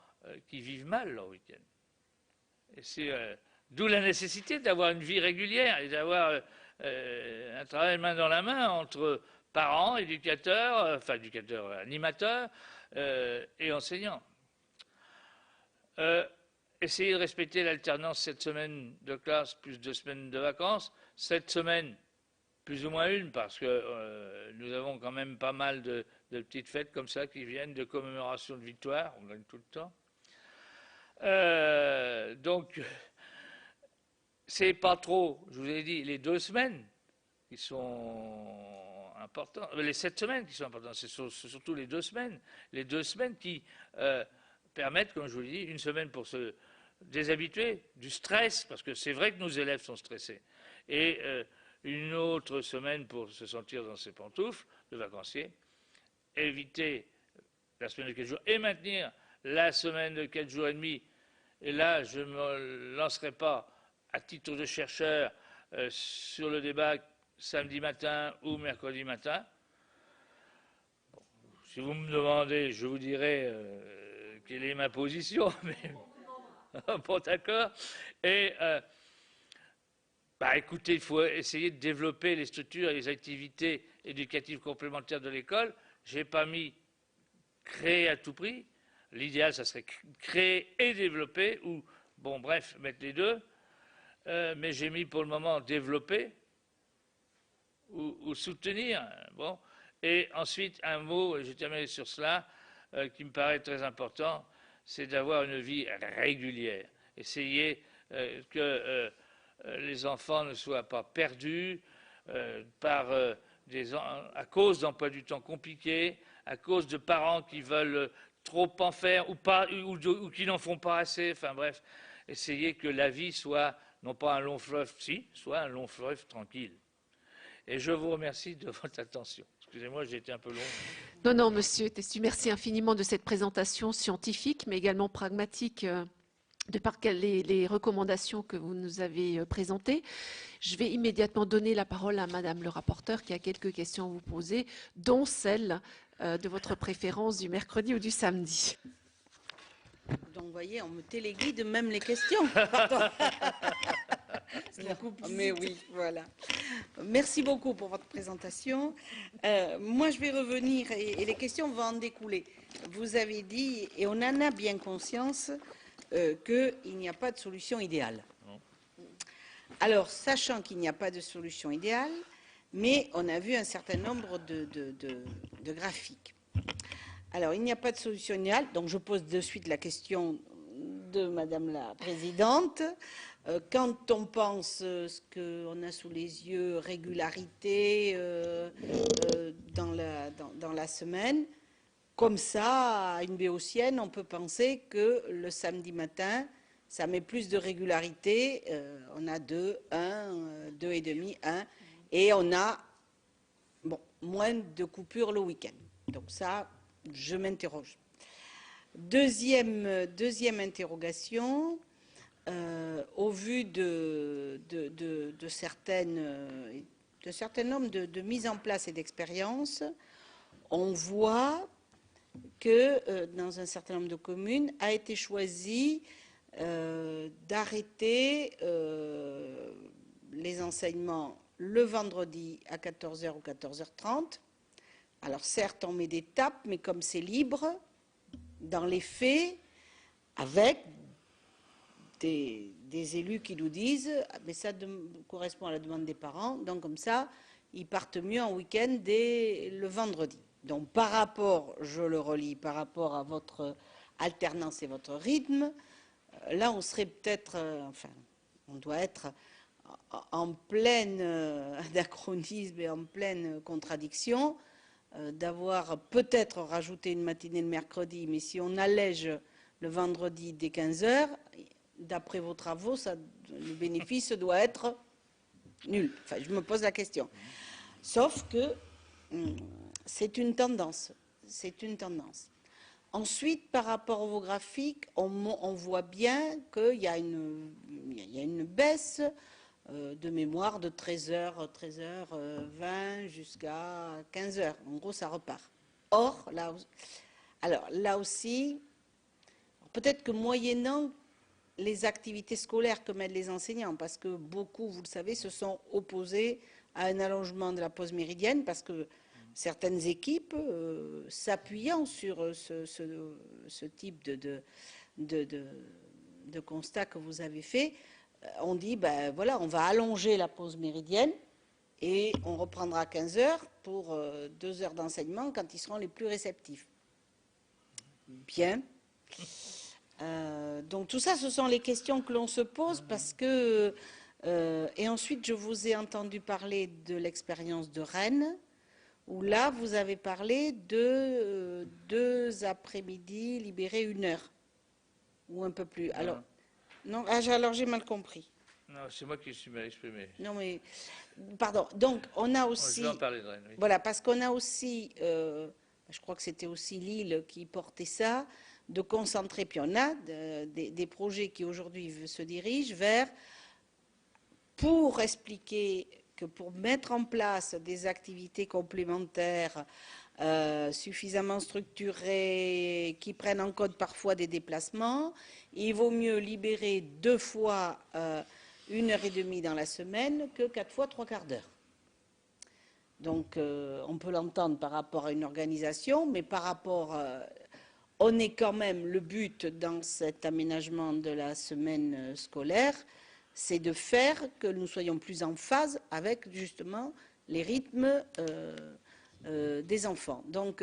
qui vivent mal leur week-end. Et c'est d'où la nécessité d'avoir une vie régulière et d'avoir un travail main dans la main entre parents, éducateurs, enfin éducateurs, animateurs et enseignants. Essayez de respecter l'alternance 7 semaines de classe plus 2 semaines de vacances. 7 semaines, plus ou moins une, parce que nous avons quand même pas mal de petites fêtes comme ça qui viennent, de commémorations de victoire, on gagne tout le temps. Donc, c'est pas trop, je vous ai dit, les 2 semaines qui sont importantes, les 7 semaines qui sont importantes, c'est surtout les 2 semaines. Les 2 semaines qui permettent, comme je vous l'ai dit, une semaine pour se déshabituer du stress, parce que c'est vrai que nos élèves sont stressés, et une autre semaine pour se sentir dans ses pantoufles de vacancier, éviter la semaine de 4 jours et maintenir la semaine de 4 jours et demi. Et là, je ne me lancerai pas à titre de chercheur sur le débat samedi matin ou mercredi matin. Bon, si vous me demandez, je vous dirai quelle est ma position, mais bon, d'accord. Et écoutez, il faut essayer de développer les structures et les activités éducatives complémentaires de l'école. Je n'ai pas mis créer à tout prix. L'idéal, ça serait créer et développer, ou, bon, bref, mettre les deux. Mais j'ai mis pour le moment développer ou soutenir. Bon. Et ensuite, un mot, et je terminerai sur cela, qui me paraît très important, c'est d'avoir une vie régulière. Essayer que les enfants ne soient pas perdus à cause d'emplois du temps compliqués, à cause de parents qui veulent trop en faire ou qui n'en font pas assez. Enfin bref, essayer que la vie soit non pas un long fleuve, soit un long fleuve tranquille. Et je vous remercie de votre attention. Excusez-moi, j'ai été un peu long. Non, monsieur Testu, merci infiniment de cette présentation scientifique, mais également pragmatique de par les recommandations que vous nous avez présentées. Je vais immédiatement donner la parole à Madame le rapporteur qui a quelques questions à vous poser, dont celle de votre préférence du mercredi ou du samedi. Donc, vous voyez, on me téléguide même les questions. Mais oui, voilà. Merci beaucoup pour votre présentation. Moi, je vais revenir, et les questions vont en découler. Vous avez dit, et on en a bien conscience, qu'il n'y a pas de solution idéale. Alors, sachant qu'il n'y a pas de solution idéale, mais on a vu un certain nombre de graphiques. Alors, il n'y a pas de solution idéale, donc je pose de suite la question de Madame la Présidente. Quand on pense ce qu'on a sous les yeux, régularité dans la semaine, comme ça, à une béotienne, on peut penser que le samedi matin, ça met plus de régularité. On a 2, 1, 2 et demi, 1, et on a moins de coupures le week-end. Donc ça, je m'interroge. Deuxième interrogation, au vu de certains nombres de mises en place et d'expériences, on voit que dans un certain nombre de communes a été choisi d'arrêter les enseignements le vendredi à 14h ou 14h30. Alors certes, on met des tapes, mais comme c'est libre, dans les faits, avec des élus qui nous disent ah, mais ça correspond à la demande des parents, donc comme ça, ils partent mieux en week-end dès le vendredi. Donc par rapport, je le relis, par rapport à votre alternance et votre rythme, là on serait peut-être, enfin, on doit être en plein anachronisme et en pleine contradiction, d'avoir peut-être rajouté une matinée le mercredi, mais si on allège le vendredi dès 15 heures, d'après vos travaux, le bénéfice doit être nul. Enfin, je me pose la question. Sauf que c'est une tendance. C'est une tendance. Ensuite, par rapport aux graphiques, on voit bien qu'il y a une baisse de mémoire de 13h, 13h20 jusqu'à 15h. En gros, ça repart. Or, là aussi, peut-être que moyennant les activités scolaires que mènent les enseignants, parce que beaucoup, vous le savez, se sont opposés à un allongement de la pause méridienne, parce que certaines équipes, s'appuyant sur ce type de constat que vous avez fait, on dit, ben voilà, on va allonger la pause méridienne et on reprendra à 15 heures pour 2 heures d'enseignement quand ils seront les plus réceptifs. Bien. Donc tout ça, ce sont les questions que l'on se pose parce que... et ensuite, je vous ai entendu parler de l'expérience de Rennes, où là, vous avez parlé de 2 après-midi libérés 1 heure, ou un peu plus. Alors, non, alors j'ai mal compris. Non, c'est moi qui suis mal exprimé. Non, mais, pardon. Donc, on a aussi... Je vais en parler de Rennes, oui. Voilà, parce qu'on a aussi, je crois que c'était aussi Lille qui portait ça, de concentrer, puis on a des projets qui aujourd'hui se dirigent vers, pour expliquer que pour mettre en place des activités complémentaires suffisamment structurées, qui prennent en compte parfois des déplacements, il vaut mieux libérer 2 fois 1h30 dans la semaine que 4 fois 3/4 d'heure. Donc, on peut l'entendre par rapport à une organisation, mais par rapport, on est quand même, le but dans cet aménagement de la semaine scolaire, c'est de faire que nous soyons plus en phase avec justement les rythmes des enfants. Donc,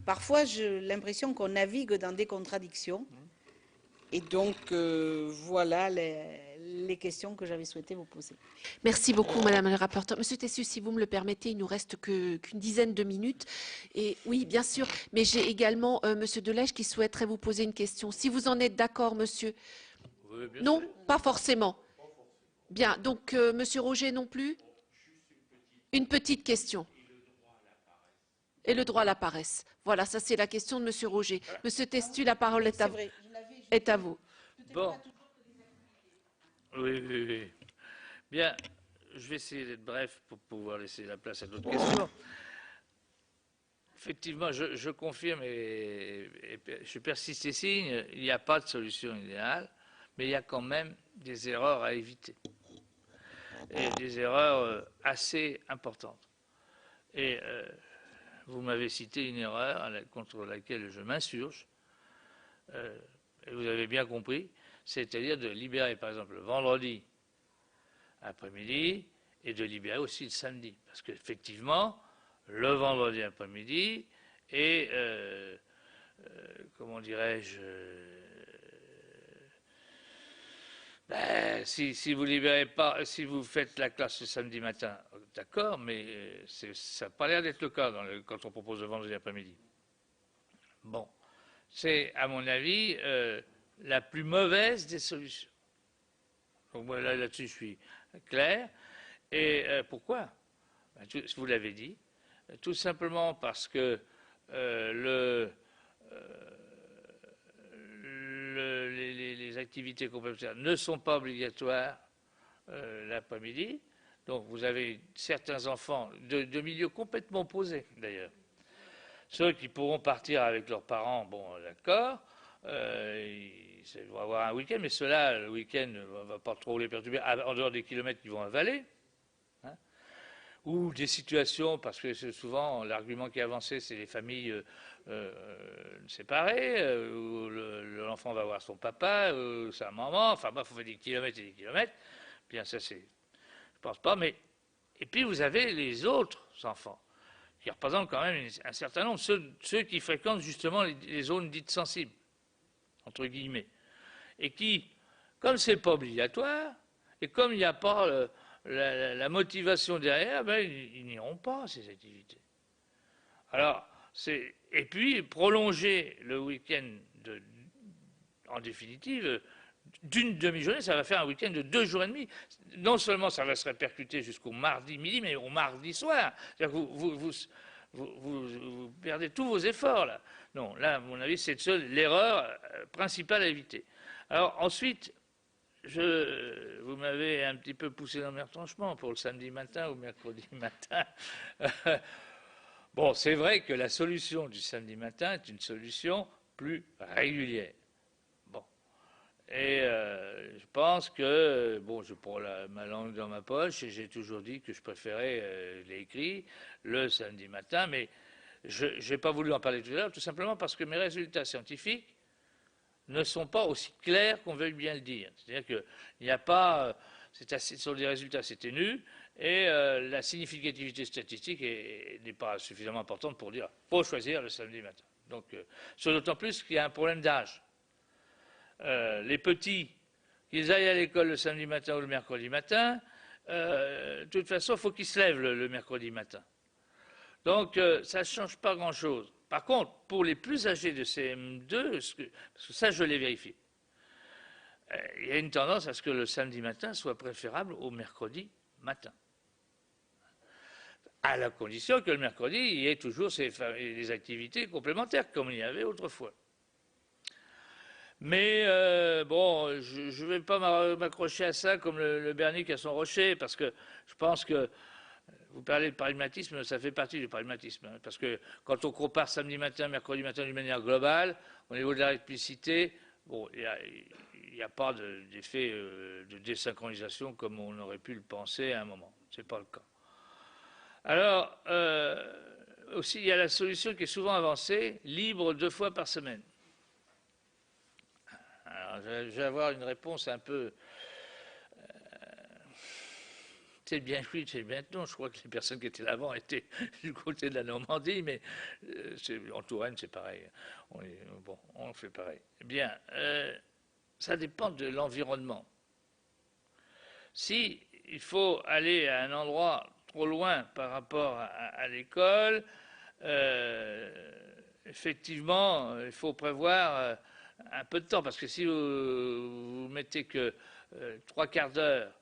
parfois, j'ai l'impression qu'on navigue dans des contradictions. Et donc, voilà les questions que j'avais souhaité vous poser. Merci beaucoup, Madame la rapporteure. Monsieur Tessus, si vous me le permettez, il nous reste qu'une dizaine de minutes. Et oui, bien sûr, mais j'ai également Monsieur Delège qui souhaiterait vous poser une question. Si vous en êtes d'accord, monsieur. Oui, bien non, sûr. pas forcément. Bien, donc Monsieur Roger non plus. Une petite question. Et le droit à la paresse. Voilà, ça c'est la question de Monsieur Roger. Monsieur Testu, la parole est à vous. Bon. Oui, oui, oui. Bien, je vais essayer d'être bref pour pouvoir laisser la place à d'autres questions. Effectivement, je confirme et je persiste et signe, il n'y a pas de solution idéale, mais il y a quand même des erreurs à éviter. Et des erreurs assez importantes. Et vous m'avez cité une erreur contre laquelle je m'insurge, et vous avez bien compris, c'est-à-dire de libérer par exemple le vendredi après-midi et de libérer aussi le samedi. Parce qu'effectivement, le vendredi après-midi et, comment dirais-je, si vous libérez pas, si vous faites la classe le samedi matin, d'accord, mais ça n'a pas l'air d'être le cas quand on propose le vendredi après-midi. Bon, c'est à mon avis la plus mauvaise des solutions. Donc moi là-dessus je suis clair. Et pourquoi? Vous l'avez dit, tout simplement parce que les activités complémentaires ne sont pas obligatoires l'après-midi. Donc vous avez certains enfants de milieux complètement opposés d'ailleurs. Ceux qui pourront partir avec leurs parents, bon d'accord, ils vont avoir un week-end, mais ceux-là, le week-end, ne va pas trop les perturber, en dehors des kilomètres qu'ils vont avaler. Hein. ou des situations, parce que souvent l'argument qui est avancé, c'est les familles séparées, où l'enfant va voir son papa, sa maman, enfin bref, il faut des kilomètres et des kilomètres. Bien, ça c'est, je pense pas, mais et puis vous avez les autres enfants qui représentent quand même un certain nombre, ceux qui fréquentent justement les zones dites sensibles, entre guillemets, et qui, comme c'est pas obligatoire, et comme il n'y a pas la motivation derrière, ben, ils n'iront pas à ces activités. Alors, et puis prolonger le week-end en définitive d'une demi-journée, ça va faire un week-end de 2 jours et demi. Non seulement ça va se répercuter jusqu'au mardi midi, mais au mardi soir. C'est-à-dire que vous perdez tous vos efforts là. Non, là, à mon avis, c'est l'erreur principale à éviter. Alors ensuite, vous m'avez un petit peu poussé dans mes retranchements pour le samedi matin ou mercredi matin. Bon, c'est vrai que la solution du samedi matin est une solution plus régulière. Bon. Et je pense que, bon, je prends ma langue dans ma poche et j'ai toujours dit que je préférais l'écrit le samedi matin, mais je n'ai pas voulu en parler tout à l'heure, tout simplement parce que mes résultats scientifiques ne sont pas aussi clairs qu'on veuille bien le dire. C'est-à-dire qu'il n'y a pas, ce sont des résultats, c'est ténu, et la significativité statistique n'est pas suffisamment importante pour dire qu'il faut choisir le samedi matin. Donc, d'autant plus qu'il y a un problème d'âge. Les petits, qu'ils aillent à l'école le samedi matin ou le mercredi matin, de toute façon, il faut qu'ils se lèvent le mercredi matin. Donc, ça ne change pas grand-chose. Par contre, pour les plus âgés de CM2, parce que ça, je l'ai vérifié, il y a une tendance à ce que le samedi matin soit préférable au mercredi matin. À la condition que le mercredi, il y ait toujours des activités complémentaires, comme il y avait autrefois. Mais bon, je ne vais pas m'accrocher à ça comme le Bernic à son rocher, parce que je pense que vous parlez de pragmatisme, ça fait partie du pragmatisme. Hein, parce que quand on compare samedi matin, mercredi matin d'une manière globale, au niveau de la rétmicité, bon, il n'y a pas d'effet de désynchronisation comme on aurait pu le penser à un moment. Ce n'est pas le cas. Alors, aussi, il y a la solution qui est souvent avancée, libre 2 fois par semaine. Alors, je vais avoir une réponse un peu... c'est bien oui, c'est bien non. Je crois que les personnes qui étaient là avant étaient du côté de la Normandie, mais en Touraine, c'est pareil. On fait pareil. Eh bien, ça dépend de l'environnement. Si il faut aller à un endroit trop loin par rapport à l'école, effectivement, il faut prévoir un peu de temps, parce que si vous mettez que 3/4 d'heure,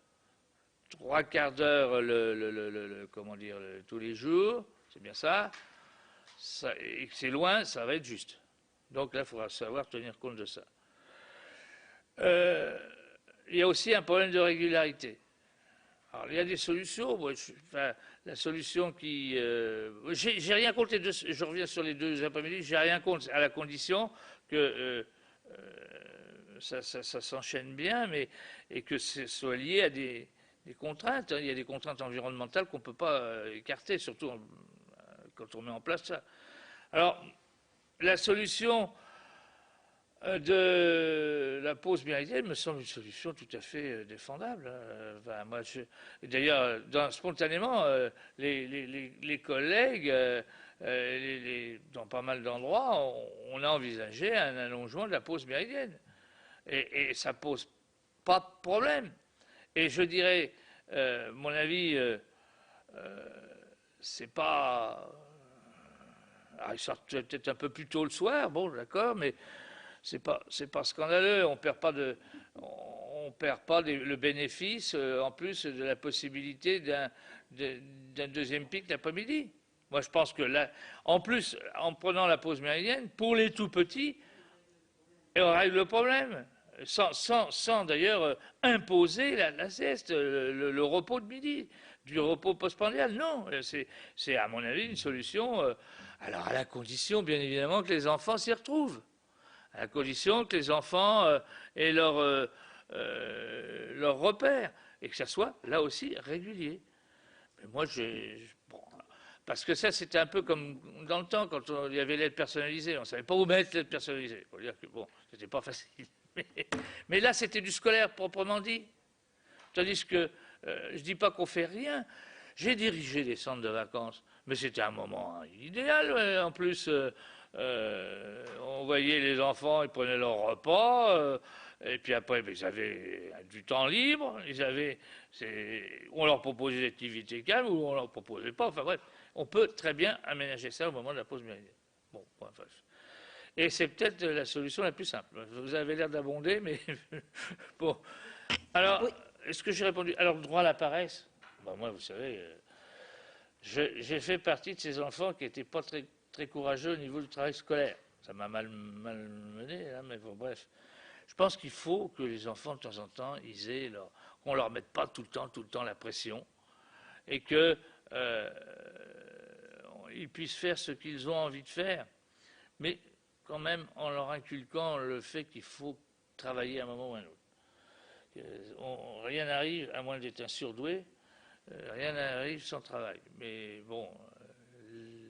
comment dire, tous les jours, c'est bien ça, et que c'est loin, ça va être juste. Donc là, il faudra savoir tenir compte de ça. Il y a aussi un problème de régularité. Alors, il y a des solutions. Moi, la solution qui... j'ai rien contre les deux, je reviens sur les 2 après-midi, j'ai rien contre, à la condition que ça s'enchaîne bien, et que ce soit lié à des contraintes. Hein. Il y a des contraintes environnementales qu'on ne peut pas écarter, surtout quand on met en place ça. Alors, la solution de la pause méridienne me semble une solution tout à fait défendable. Enfin, d'ailleurs, spontanément, les collègues, dans pas mal d'endroits, on a envisagé un allongement de la pause méridienne. Et ça ne pose pas de problème. Et je dirais, mon avis, c'est pas... Alors, il sort peut-être un peu plus tôt le soir, bon, d'accord, mais c'est pas scandaleux. On perd pas le bénéfice, en plus de la possibilité d'un deuxième pic l'après-midi. Moi, je pense que là, en plus, en prenant la pause méridienne, pour les tout petits, on règle le problème. Sans d'ailleurs imposer la sieste, le repos de midi, du repos postprandial. Non, c'est à mon avis une solution, alors à la condition bien évidemment que les enfants s'y retrouvent, à la condition que les enfants aient leur repère, et que ça soit là aussi régulier. Mais moi, bon, parce que ça, c'était un peu comme dans le temps, quand il y avait l'aide personnalisée. On ne savait pas où mettre l'aide personnalisée. Il faut dire que, bon, c'était pas facile. Mais là, c'était du scolaire proprement dit. Tandis que, je ne dis pas qu'on fait rien. J'ai dirigé des centres de vacances, mais c'était un moment idéal. En plus, on voyait les enfants, ils prenaient leur repas, et puis après, ils avaient du temps libre. On leur proposait des activités calmes ou on leur proposait pas. Enfin bref, on peut très bien aménager ça au moment de la pause méridienne. Bon, enfin, et c'est peut-être la solution la plus simple. Vous avez l'air d'abonder, mais bon. Alors, oui. Est-ce que j'ai répondu? Alors, le droit à la paresse, ben moi, vous savez, j'ai fait partie de ces enfants qui n'étaient pas très, très courageux au niveau du travail scolaire. Ça m'a mal mené, hein, mais bon, bref. Je pense qu'il faut que les enfants, de temps en temps, qu'on ne leur mette pas tout le temps la pression, et qu'ils puissent faire ce qu'ils ont envie de faire, mais quand même en leur inculquant le fait qu'il faut travailler à un moment ou à un autre. Rien n'arrive, à moins d'être un surdoué, rien n'arrive sans travail. Mais bon,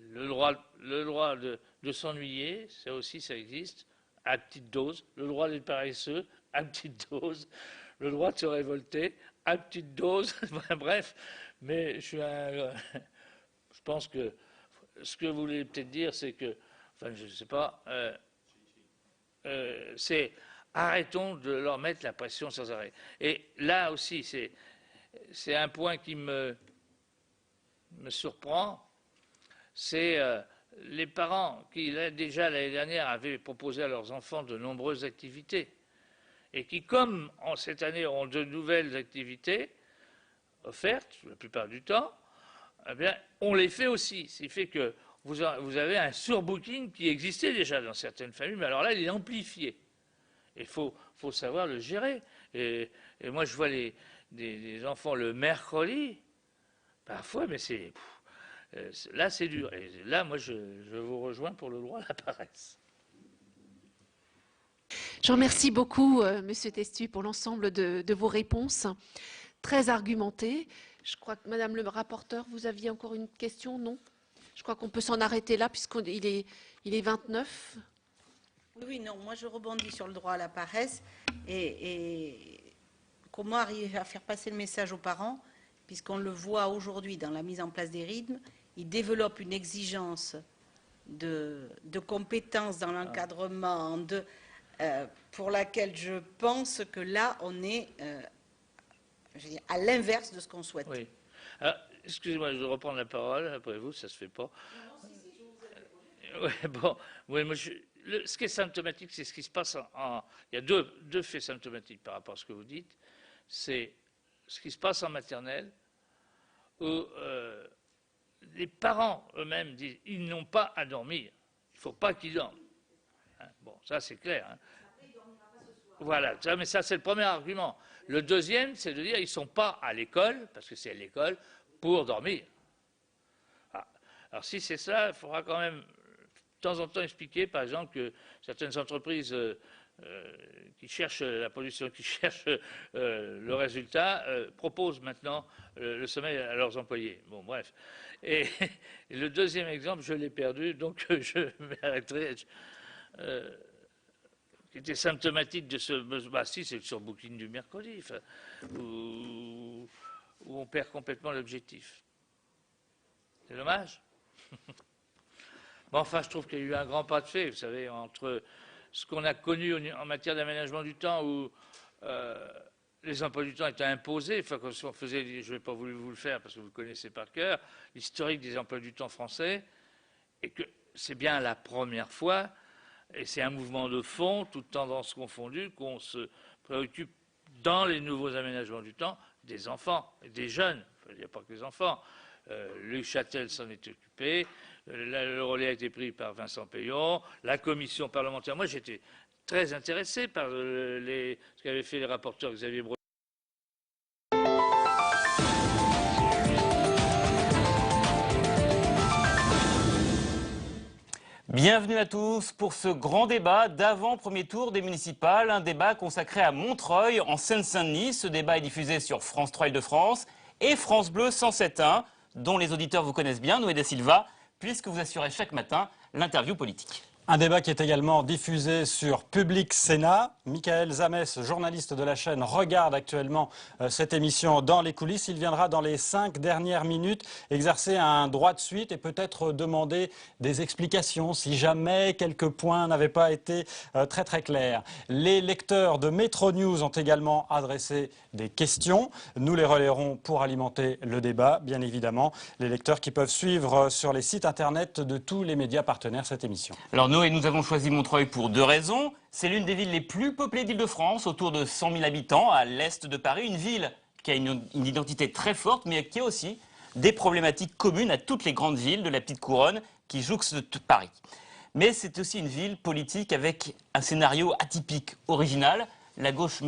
le droit de s'ennuyer, ça aussi, ça existe, à petite dose. Le droit d'être paresseux, à petite dose. Le droit de se révolter, à petite dose. Bref, mais je pense que ce que vous voulez peut-être dire, c'est que, enfin, je ne sais pas, c'est arrêtons de leur mettre la pression sans arrêt. Et là aussi, c'est un point qui me surprend, c'est les parents qui, déjà l'année dernière, avaient proposé à leurs enfants de nombreuses activités et qui, comme cette année, ont de nouvelles activités offertes, la plupart du temps, eh bien, on les fait aussi. Ce qui fait que vous avez un surbooking qui existait déjà dans certaines familles, mais alors là, il est amplifié. Il faut savoir le gérer. Et moi, je vois des enfants le mercredi, parfois, mais là, c'est dur. Et là, moi, je vous rejoins pour le droit à la paresse. Je remercie beaucoup, Monsieur Testu, pour l'ensemble de vos réponses, très argumentées. Je crois que, Madame le rapporteur, vous aviez encore une question, non? Je crois qu'on peut s'en arrêter là, puisqu'il est 29. Oui, non, moi je rebondis sur le droit à la paresse et comment arriver à faire passer le message aux parents, puisqu'on le voit aujourd'hui dans la mise en place des rythmes, ils développent une exigence de compétences dans l'encadrement, pour laquelle je pense que là, on est à l'inverse de ce qu'on souhaite. Oui. Excusez-moi, je vais reprendre la parole, après vous, ça ne se fait pas. Ouais, bon, oui, moi, ce qui est symptomatique, c'est ce qui se passe il y a deux faits symptomatiques par rapport à ce que vous dites. C'est ce qui se passe en maternelle, où les parents eux-mêmes disent ils n'ont pas à dormir. Il ne faut pas qu'ils dorment. Hein, bon, ça c'est clair. Hein. Voilà, mais ça c'est le premier argument. Le deuxième, c'est de dire ils ne sont pas à l'école, parce que c'est à l'école, pour dormir. Alors si c'est ça, il faudra quand même de temps en temps expliquer, par exemple, que certaines entreprises qui cherchent la pollution, qui cherchent le résultat, proposent maintenant le sommeil à leurs employés. Bon, bref. Et le deuxième exemple, je l'ai perdu, donc je m'arrêterai. Qui était symptomatique de ce... Bah si, c'est le surbooking du mercredi, enfin, où on perd complètement l'objectif. C'est dommage. Bon, enfin, je trouve qu'il y a eu un grand pas de fait, vous savez, entre ce qu'on a connu en matière d'aménagement du temps, où les emplois du temps étaient imposés, enfin, quand on faisait, je n'ai pas voulu vous le faire parce que vous le connaissez par cœur, l'historique des emplois du temps français, et que c'est bien la première fois, et c'est un mouvement de fond, toutes tendances confondues, qu'on se préoccupe dans les nouveaux aménagements du temps des enfants et des jeunes. Enfin, il n'y a pas que les enfants. Luc Châtel s'en est occupé, le relais a été pris par Vincent Payon, la commission parlementaire. Moi, j'étais très intéressé par ce qu'avaient fait les rapporteurs Xavier Breton. Bienvenue à tous pour ce grand débat d'avant-premier tour des municipales, un débat consacré à Montreuil en Seine-Saint-Denis. Ce débat est diffusé sur France 3 Île-de-France et France Bleu 107.1. dont les auditeurs vous connaissent bien, Noé da Silva, puisque vous assurez chaque matin l'interview politique. Un débat qui est également diffusé sur Public Sénat. Michael Zamès, journaliste de la chaîne, regarde actuellement cette émission dans les coulisses. Il viendra dans les 5 dernières minutes exercer un droit de suite et peut-être demander des explications si jamais quelques points n'avaient pas été très clairs. Les lecteurs de Métro News ont également adressé des questions. Nous les relayerons pour alimenter le débat, bien évidemment. Les lecteurs qui peuvent suivre sur les sites internet de tous les médias partenaires cette émission. Alors Noé, nous avons choisi Montreuil pour 2 raisons. C'est l'une des villes les plus peuplées d'Île-de-France, autour de 100 000 habitants, à l'est de Paris. Une ville qui a une identité très forte, mais qui a aussi des problématiques communes à toutes les grandes villes de la petite couronne qui jouxtent Paris. Mais c'est aussi une ville politique avec un scénario atypique, original. La gauche